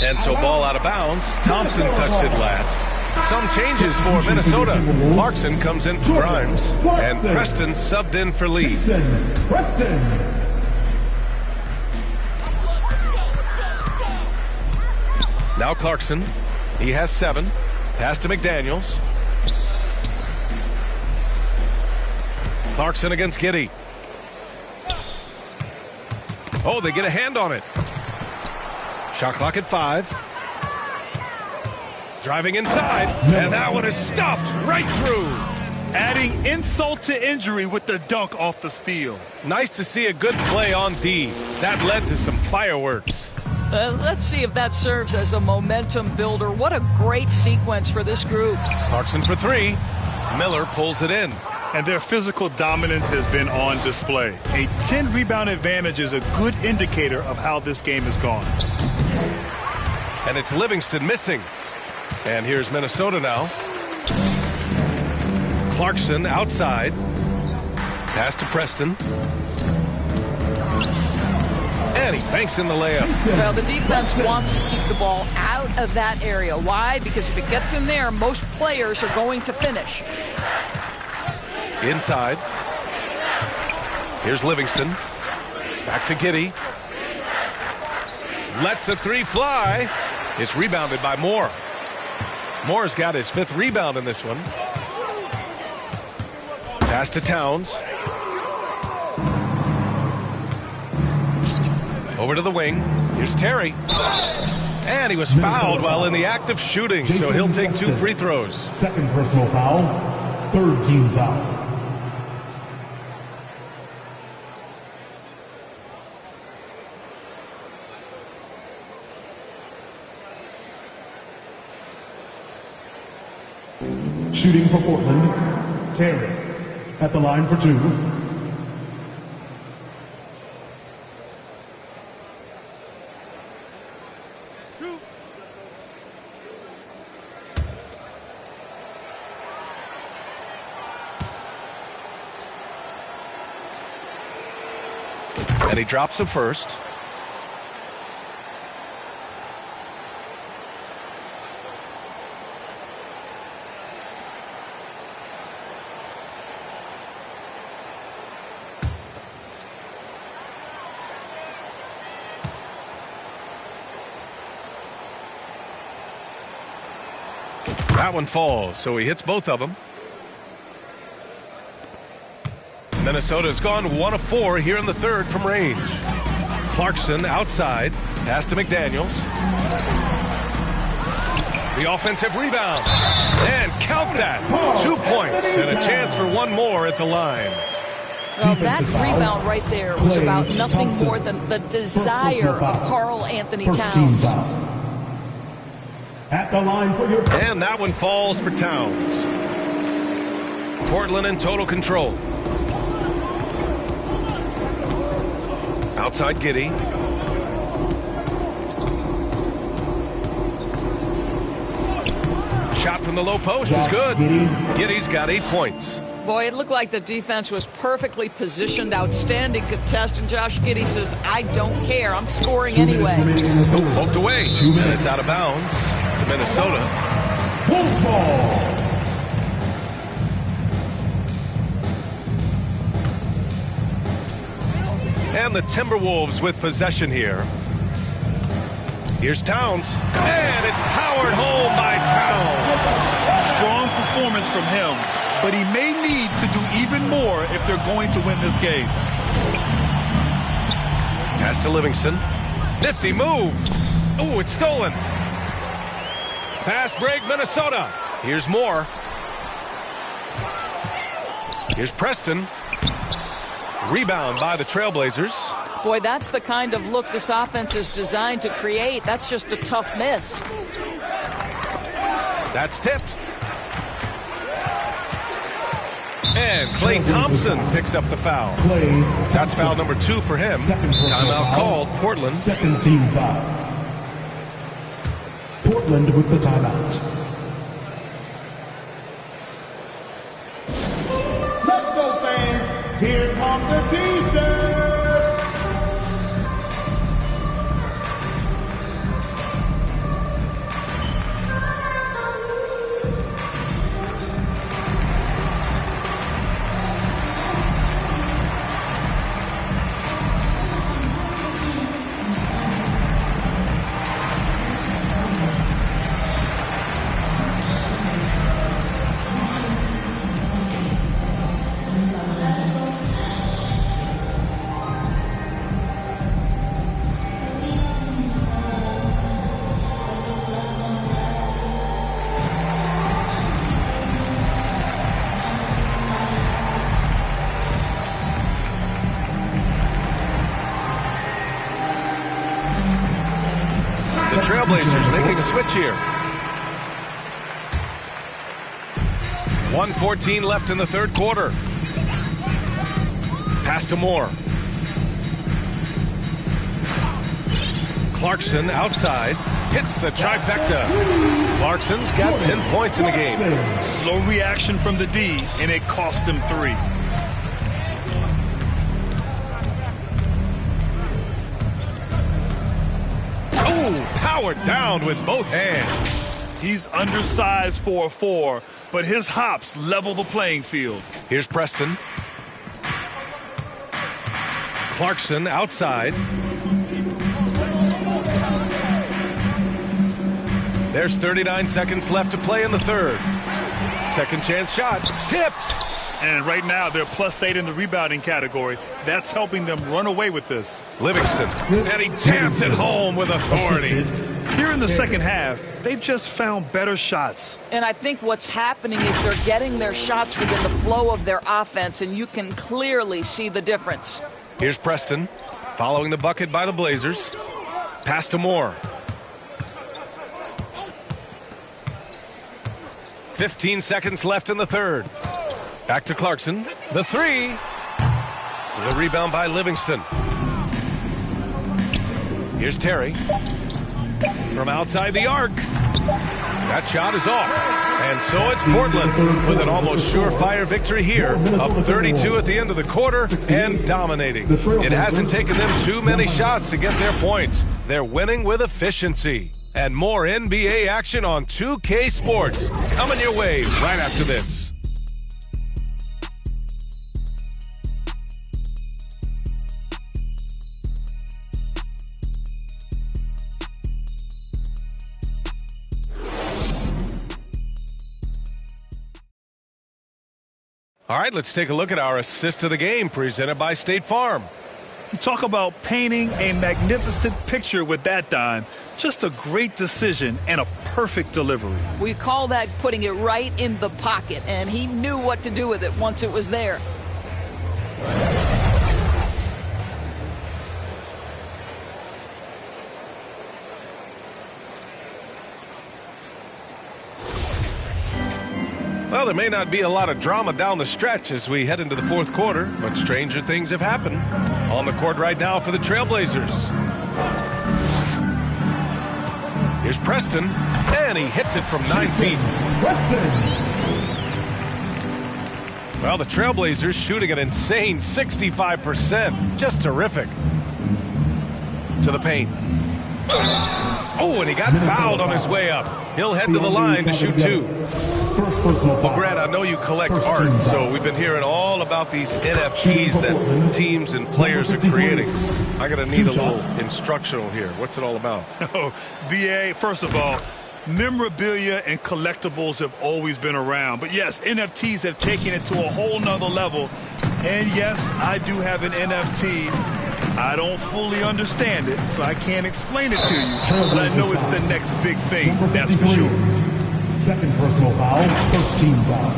And so ball out of bounds. Thompson touched it last. Some changes for Minnesota. Clarkson comes in for Grimes. And Preston subbed in for Lee. Now Clarkson. He has 7. Pass to McDaniels. Clarkson against Giddey. Oh, they get a hand on it. Shot clock at 5. Driving inside. And that one is stuffed right through. Adding insult to injury with the dunk off the steal. Nice to see a good play on D. That led to some fireworks. Let's see if that serves as a momentum builder. What a great sequence for this group. Clarkson for 3. Miller pulls it in. And their physical dominance has been on display. A 10-rebound advantage is a good indicator of how this game has gone. And it's Livingston missing. And here's Minnesota now. Clarkson outside. Pass to Preston. And he banks in the layup. Well, the defense wants to keep the ball out of that area. Why? Because if it gets in there, most players are going to finish. Inside. Here's Livingston. Back to Giddey. Lets the three fly. It's rebounded by Moore. Moore's got his 5th rebound in this one. Pass to Towns. Over to the wing. Here's Terry. And he was fouled while in the act of shooting, so he'll take 2 free throws. Second personal foul, 3rd team foul. Shooting for Portland, Terry at the line for 2. And he drops the first. That one falls, so he hits both of them. Minnesota's gone 1 of 4 here in the 3rd from range. Clarkson outside. Pass to McDaniels. The offensive rebound. And count that. 2 points and a chance for 1 more at the line. Well, that rebound right there was about nothing more than the desire of Karl Anthony Towns. At the line for your... And that one falls for Towns. Portland in total control. Outside Giddey. Shot from the low post is good. Giddey's got 8 points. Boy, it looked like the defense was perfectly positioned, outstanding contest, and Josh Giddey says, I don't care, I'm scoring anyway. Poked away, and it's out of bounds to Minnesota. Bulls ball. And the Timberwolves with possession here. Here's Towns, and it's powered home by Towns. Strong performance from him, but he may need to do even more if they're going to win this game. Pass to Livingston. Nifty move. Oh, it's stolen. Fast break, Minnesota. Here's Moore. Here's Preston. Rebound by the Trailblazers. Boy, that's the kind of look this offense is designed to create. That's just a tough miss. That's tipped. And Klay Thompson picks up the foul. That's foul number 2 for him. Timeout called. Portland. Second team foul. Portland with the timeout. Let's go, fans. Here come the T-shirts. Trailblazers making a switch here. 1:14 left in the 3rd quarter. Pass to Moore. Clarkson outside. hits the trifecta. Clarkson's got 10 points in the game. Slow reaction from the D, and it cost him 3. Oh, powered down with both hands. He's undersized for a 4, but his hops level the playing field. Here's Preston. Clarkson outside. There's 39 seconds left to play in the third. Second chance shot. Tipped. And right now, they're +8 in the rebounding category. That's helping them run away with this. Livingston. And he jams it home with authority. Here in the second half, they've just found better shots. And I think what's happening is they're getting their shots within the flow of their offense, and you can clearly see the difference. Here's Preston, following the bucket by the Blazers. Pass to Moore. 15 seconds left in the third. Back to Clarkson. The three. The rebound by Livingston. Here's Terry. From outside the arc. That shot is off. And so it's Portland with an almost surefire victory here. Up 32 at the end of the quarter and dominating. It hasn't taken them too many shots to get their points. They're winning with efficiency. And more NBA action on 2K Sports coming your way right after this. All right, let's take a look at our assist of the game presented by State Farm. You talk about painting a magnificent picture with that dime. Just a great decision and a perfect delivery. We call that putting it right in the pocket, and he knew what to do with it once it was there. Well, there may not be a lot of drama down the stretch as we head into the fourth quarter, but stranger things have happened. On the court right now for the Trailblazers. Here's Preston, and he hits it from 9 feet. Preston. Well, the Trailblazers shooting an insane 65%. Just terrific. To the paint. Oh, and he got fouled on his way up. He'll head to the line to shoot 2. Well, Grant, I know you collect art, so we've been hearing all about these NFTs that teams and players are creating. I'm going to need a little instructional here. What's it all about? Oh, BA, first of all, memorabilia and collectibles have always been around. But yes, NFTs have taken it to a whole nother level. And yes, I do have an NFT. I don't fully understand it, so I can't explain it to you. But I know it's the next big thing, that's for sure. Second personal foul, first team foul.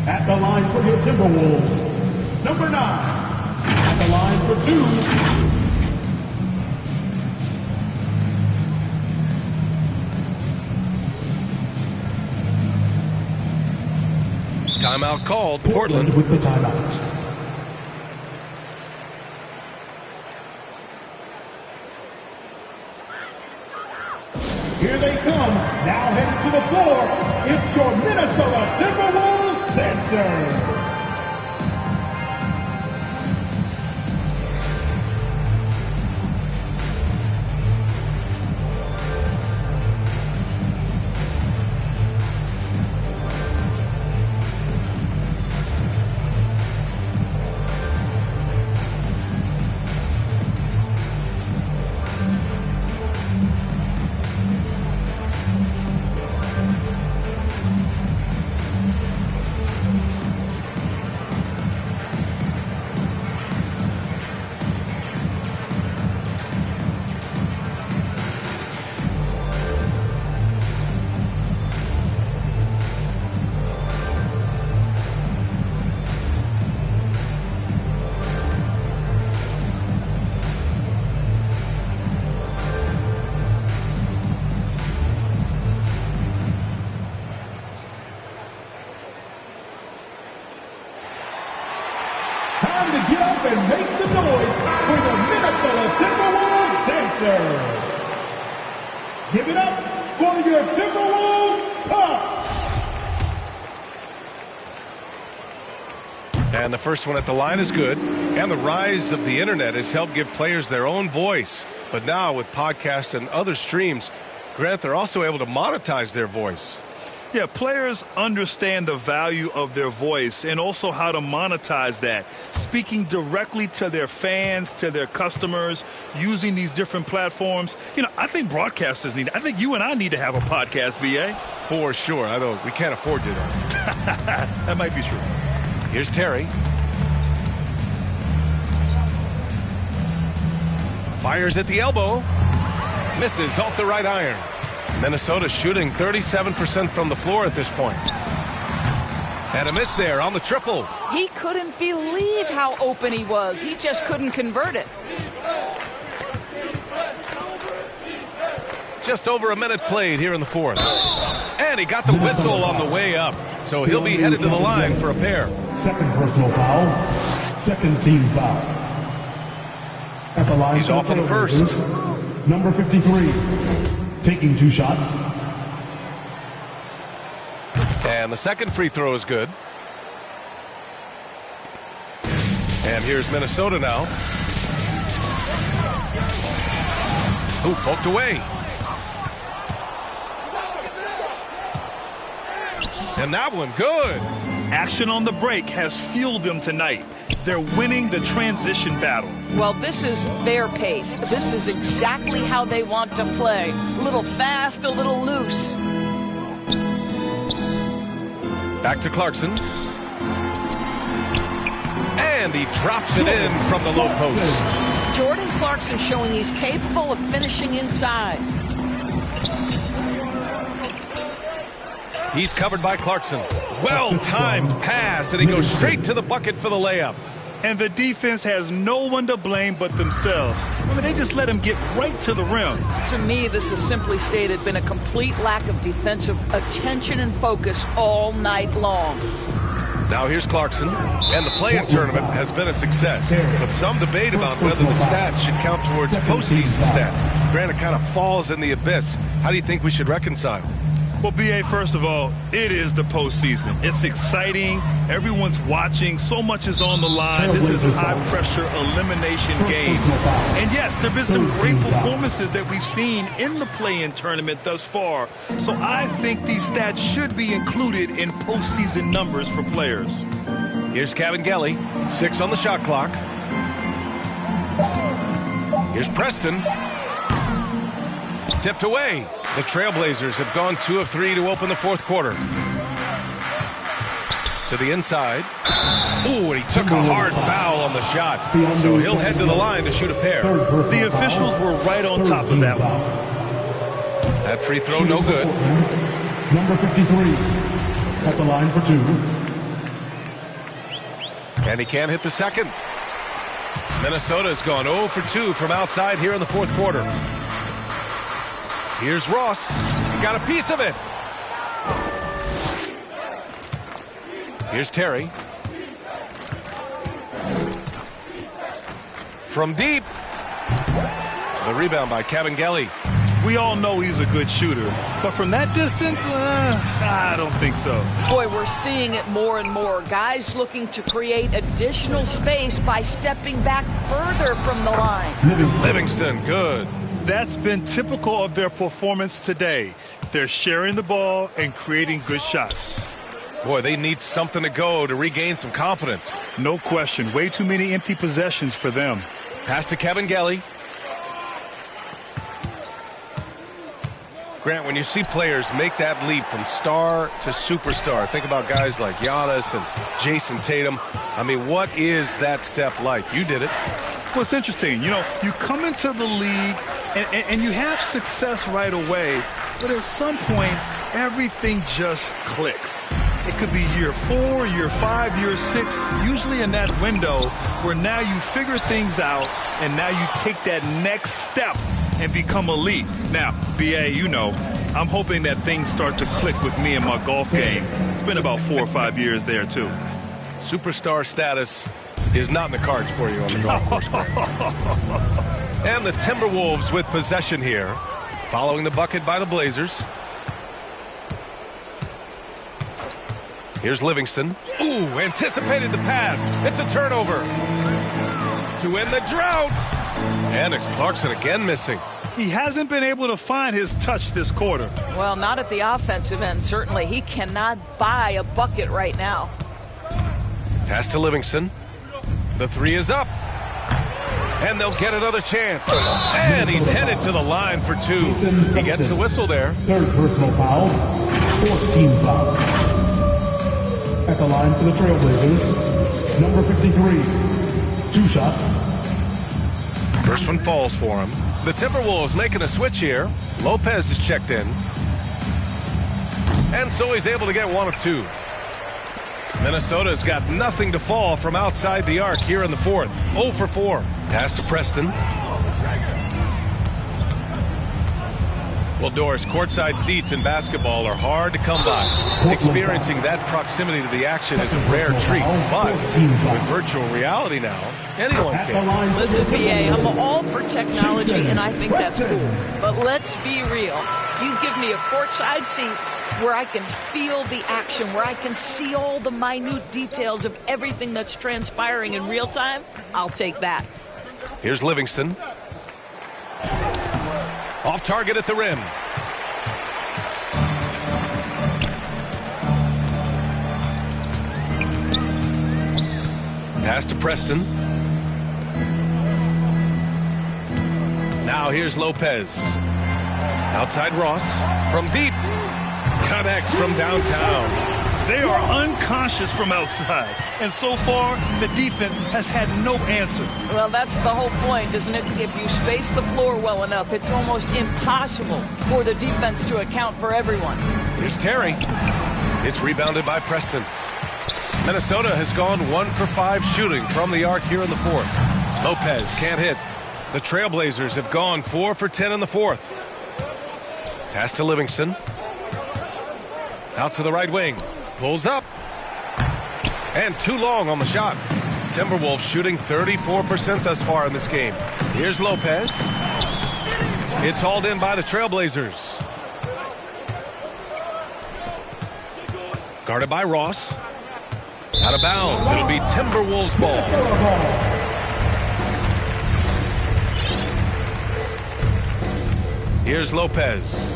At the line for your Timberwolves, number 9. At the line for 2. Timeout called. Portland with the timeout. Here they come, now heading to the floor. It's your Minnesota Timberwolves dancers. Time to get up and make some noise for the Minnesota Timberwolves dancers. Give it up for your Timberwolves Pups. And the first one at the line is good. And the rise of the internet has helped give players their own voice. But now with podcasts and other streams, Grant, they're also able to monetize their voice. Yeah, players understand the value of their voice and also how to monetize that. Speaking directly to their fans, to their customers, using these different platforms. You know, I think broadcasters need, I think you and I need to have a podcast, BA. For sure. I know we can't afford to, though. That might be true. Here's Terry. Fires at the elbow. Misses off the right iron. Minnesota shooting 37% from the floor at this point. And a miss there on the triple. He couldn't believe how open he was. He just couldn't convert it. Just over a minute played here in the fourth. And he got the whistle on the way up. So he'll be headed to the line for a pair. Second personal foul. Second team foul. At the line, he's off on the first. Number 53. Taking 2 shots. And the second free throw is good. And here's Minnesota now. Ooh, poked away. And that one good. Action on the break has fueled them tonight. They're winning the transition battle. Well, this is their pace. This is exactly how they want to play. A little fast, a little loose. Back to Clarkson. And he drops it in from the low post. Jordan Clarkson showing he's capable of finishing inside. He's covered by Clarkson. Well-timed pass, and he goes straight to the bucket for the layup. And the defense has no one to blame but themselves. I mean, they just let him get right to the rim. To me, this has simply stated been a complete lack of defensive attention and focus all night long. Now here's Clarkson, and the play-in tournament has been a success. But some debate about whether the stats should count towards postseason stats. Granted, it kind of falls in the abyss. How do you think we should reconcile? Well, BA, first of all, it is the postseason. It's exciting. Everyone's watching. So much is on the line. This is high-pressure elimination games. And yes, there have been some great performances that we've seen in the play-in tournament thus far. So I think these stats should be included in postseason numbers for players. Here's Cavangeli, 6 on the shot clock. Here's Preston. Tipped away. The Trailblazers have gone 2 of 3 to open the fourth quarter. To the inside. Ooh, and he took a hard foul on the shot. So he'll head to the line to shoot a pair. The officials were right on top of that one. That free throw no good. Number 53 at the line for 2. And he can't hit the second. Minnesota's gone 0 for 2 from outside here in the fourth quarter. Here's Ross. He got a piece of it. Here's Terry. From deep. The rebound by Cavangeli. We all know he's a good shooter. But from that distance, I don't think so. Boy, we're seeing it more and more. Guys looking to create additional space by stepping back further from the line. Livingston, good. That's been typical of their performance today. They're sharing the ball and creating good shots. Boy, they need something to go to regain some confidence. No question. Way too many empty possessions for them. Pass to Cavangeli. Grant, when you see players make that leap from star to superstar, think about guys like Giannis and Jason Tatum. I mean, what is that step like? You did it. Well, it's interesting. You know, you come into the league and you have success right away, but at some point, everything just clicks. It could be year 4, year 5, year 6, usually in that window where now you figure things out and now you take that next step and become elite. Now, BA, you know, I'm hoping that things start to click with me in my golf game. It's been about 4 or 5 years there, too. Superstar status is not in the cards for you on the golf course. And the Timberwolves with possession here. Following the bucket by the Blazers. Here's Livingston. Ooh, anticipated the pass. It's a turnover. To end the drought. And it's Clarkson again missing. He hasn't been able to find his touch this quarter. Well, not at the offensive end, certainly. He cannot buy a bucket right now. Pass to Livingston. The three is up. And they'll get another chance. And he's headed to the line for two. He gets the whistle there. Third personal foul. Fourth team foul. At the line for the Trailblazers, number 53. 2 shots. First one falls for him. The Timberwolves making a switch here. Lopez is checked in. And so he's able to get 1 of 2. Minnesota's got nothing to fall from outside the arc here in the fourth. 0 for 4. Pass to Preston. Well, Doris, courtside seats in basketball are hard to come by. Experiencing that proximity to the action is a rare treat. But with virtual reality now, anyone can. Listen, BA, I'm all for technology, and I think that's cool. But let's be real. You give me a courtside seat where I can feel the action, where I can see all the minute details of everything that's transpiring in real time, I'll take that. Here's Livingston. Off target at the rim. Pass to Preston. Now here's Lopez. Outside Ross. From deep. Connects from downtown. They are unconscious from outside, and so far the defense has had no answer. Well, that's the whole point, isn't it? If you space the floor well enough, it's almost impossible for the defense to account for everyone. Here's Terry. It's rebounded by Preston. Minnesota has gone 1 for 5 shooting from the arc here in the fourth. Lopez can't hit. The Trailblazers have gone 4 for 10 in the fourth. Pass to Livingston. Out to the right wing. Pulls up. And too long on the shot. Timberwolves shooting 34% thus far in this game. Here's Lopez. It's hauled in by the Trailblazers. Guarded by Ross. Out of bounds. It'll be Timberwolves ball. Here's Lopez.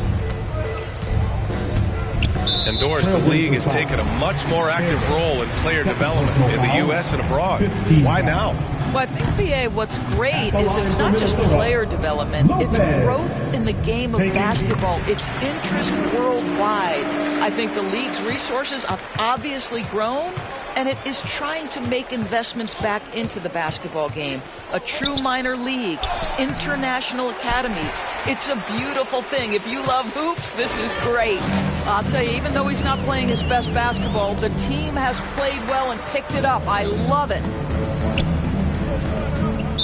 And Doris, the league has taken a much more active role in player development in the U.S. and abroad. Why now? Well, I think, BA, what's great is it's not just player development. It's growth in the game of basketball. It's interest worldwide. I think the league's resources have obviously grown, and it is trying to make investments back into the basketball game. A true minor league, international academies. It's a beautiful thing. If you love hoops, this is great. I'll tell you, even though he's not playing his best basketball, the team has played well and picked it up. I love it.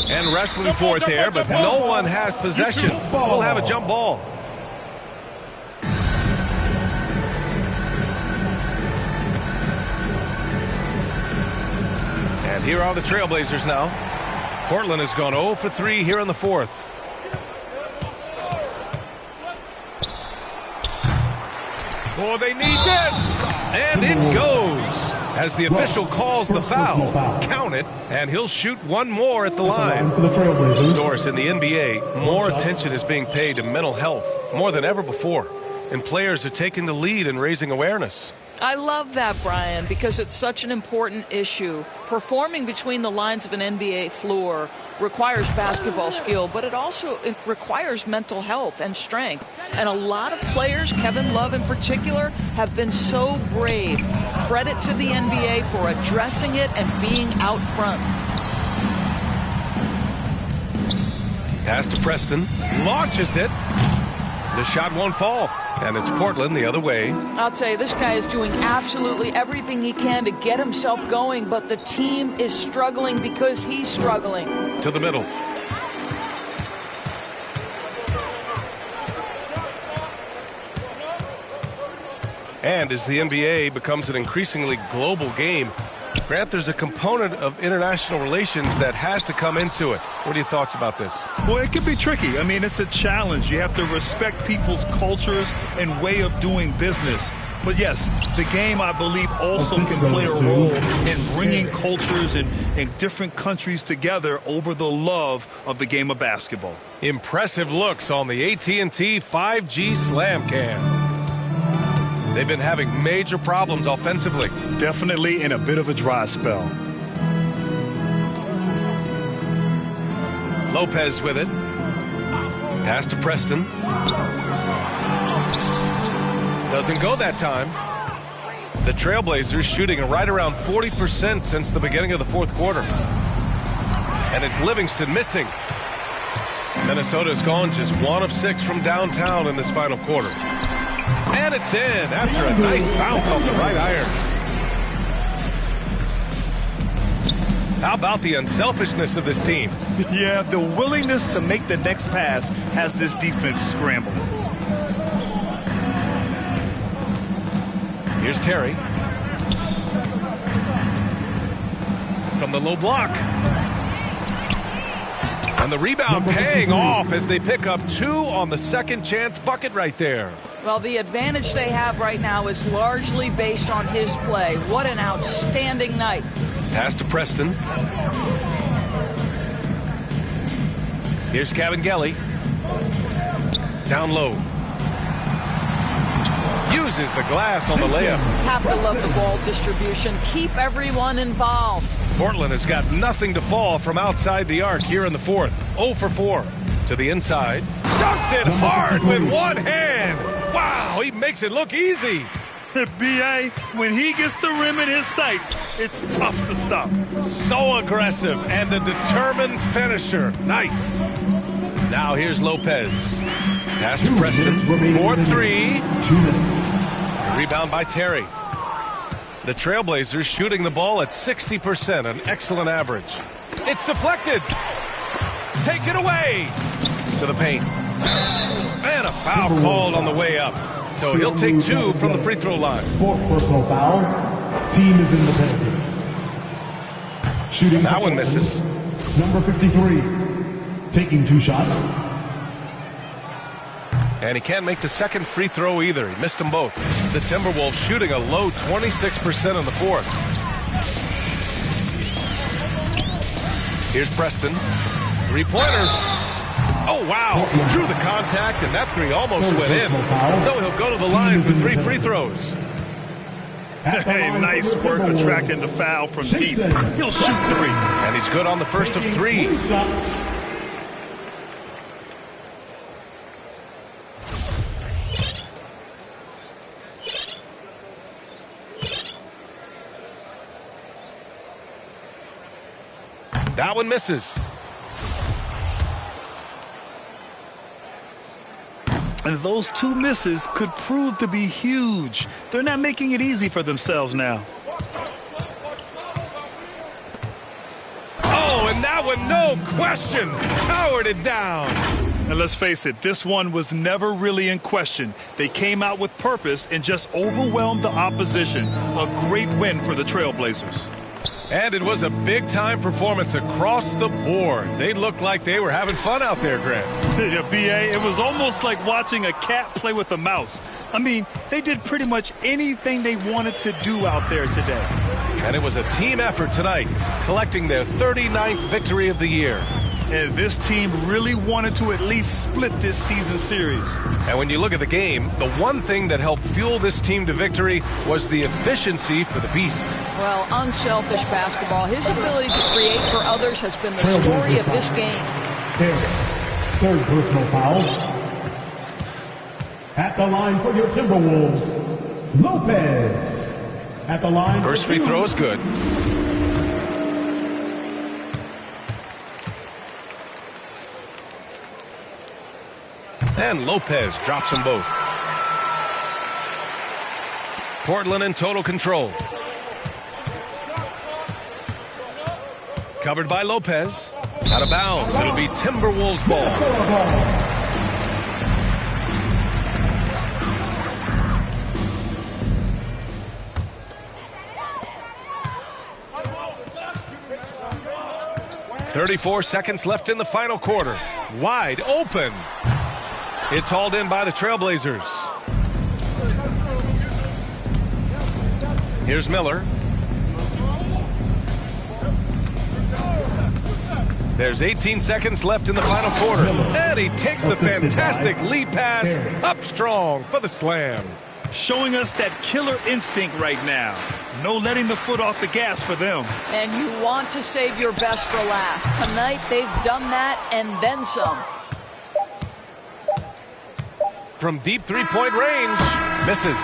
And wrestling for it there, but no one has possession. We'll have a jump ball. And here are the Trailblazers now. Portland has gone 0 for 3 here in the fourth. Oh, they need this! And it goes! As the official calls the foul, count it, and he'll shoot one more at the line. Doris, in the NBA, more attention is being paid to mental health, more than ever before. And players are taking the lead in raising awareness. I love that, Brian, because it's such an important issue. Performing between the lines of an NBA floor requires basketball skill, but it requires mental health and strength. And a lot of players, Kevin Love in particular, have been so brave. Credit to the NBA for addressing it and being out front. Pass to Preston. Launches it. The shot won't fall. And it's Portland the other way. I'll tell you, this guy is doing absolutely everything he can to get himself going, but the team is struggling because he's struggling. To the middle. And as the NBA becomes an increasingly global game, Grant, there's a component of international relations that has to come into it. What are your thoughts about this? Well, it can be tricky. I mean, it's a challenge. You have to respect people's cultures and way of doing business. But yes, the game, I believe, also can play a role in bringing cultures and different countries together over the love of the game of basketball. Impressive looks on the AT&T 5G Slam Cam. They've been having major problems offensively. Definitely in a bit of a dry spell. Lopez with it. Pass to Preston. Doesn't go that time. The Trailblazers shooting right around 40% since the beginning of the fourth quarter. And it's Livingston missing. Minnesota's gone just 1 of 6 from downtown in this final quarter. And it's in after a nice bounce off the right iron. How about the unselfishness of this team? Yeah, the willingness to make the next pass has this defense scrambling. Here's Terry. From the low block. And the rebound paying off as they pick up 2 on the second chance bucket right there. Well, the advantage they have right now is largely based on his play. What an outstanding night. Pass to Preston. Here's Cavangeli. Down low. Uses the glass on the layup. Have to love the ball distribution. Keep everyone involved. Portland has got nothing to fall from outside the arc here in the fourth. 0 for 4 to the inside. Dunks it hard with one hand. Wow, he makes it look easy. B.A., when he gets the rim in his sights, it's tough to stop. So aggressive and a determined finisher. Nice. Now here's Lopez. Pass to Preston. 4-3. 2 minutes. Rebound by Terry. The Trailblazers shooting the ball at 60%, an excellent average. It's deflected. Take it away. To the paint. And a foul called on the way up. So he'll take 2 from the free throw line. 4th personal foul. Team is in the penalty. Shooting. That one misses. Number 53. Taking 2 shots. And he can't make the second free throw either. He missed them both. The Timberwolves shooting a low 26% in the fourth. Here's Preston. 3-pointer. Oh, wow. Drew the contact, and that 3 almost went in. So he'll go to the line for 3 free throws. Hey, nice work attracting the foul from deep. He'll shoot 3. And he's good on the first of 3. That one misses. And those 2 misses could prove to be huge. They're not making it easy for themselves now. Oh, and that one, no question, powered it down. And let's face it, this one was never really in question. They came out with purpose and just overwhelmed the opposition. A great win for the Trailblazers. And it was a big-time performance across the board. They looked like they were having fun out there, Grant. Yeah, B.A., it was almost like watching a cat play with a mouse. I mean, they did pretty much anything they wanted to do out there today. And it was a team effort tonight, collecting their 39th victory of the year. And this team really wanted to at least split this season series. And when you look at the game, the one thing that helped fuel this team to victory was the efficiency for the Beast. Well, unselfish basketball. His ability to create for others has been the story of this game. 3rd personal foul. At the line for your Timberwolves, Lopez. At the line. First free throw is good. And Lopez drops them both. Portland in total control. Covered by Lopez. Out of bounds. It'll be Timberwolves ball. 34 seconds left in the final quarter. Wide open. It's hauled in by the Trailblazers. Here's Miller. There's 18 seconds left in the final quarter. And he takes the fantastic lead pass up strong for the slam. Showing us that killer instinct right now. No letting the foot off the gas for them. And you want to save your best for last. Tonight they've done that and then some. From deep three-point range, misses.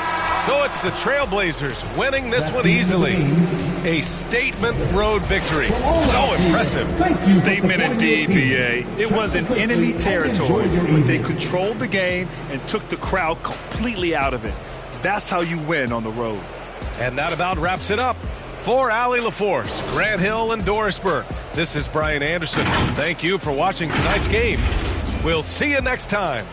So it's the Trailblazers winning this one easily. A statement road victory. So impressive. Statement indeed, B.A. It was in enemy territory, but they controlled the game and took the crowd completely out of it. That's how you win on the road. And that about wraps it up. For Allie LaForce, Grant Hill, and Dorisburg, this is Brian Anderson. Thank you for watching tonight's game. We'll see you next time.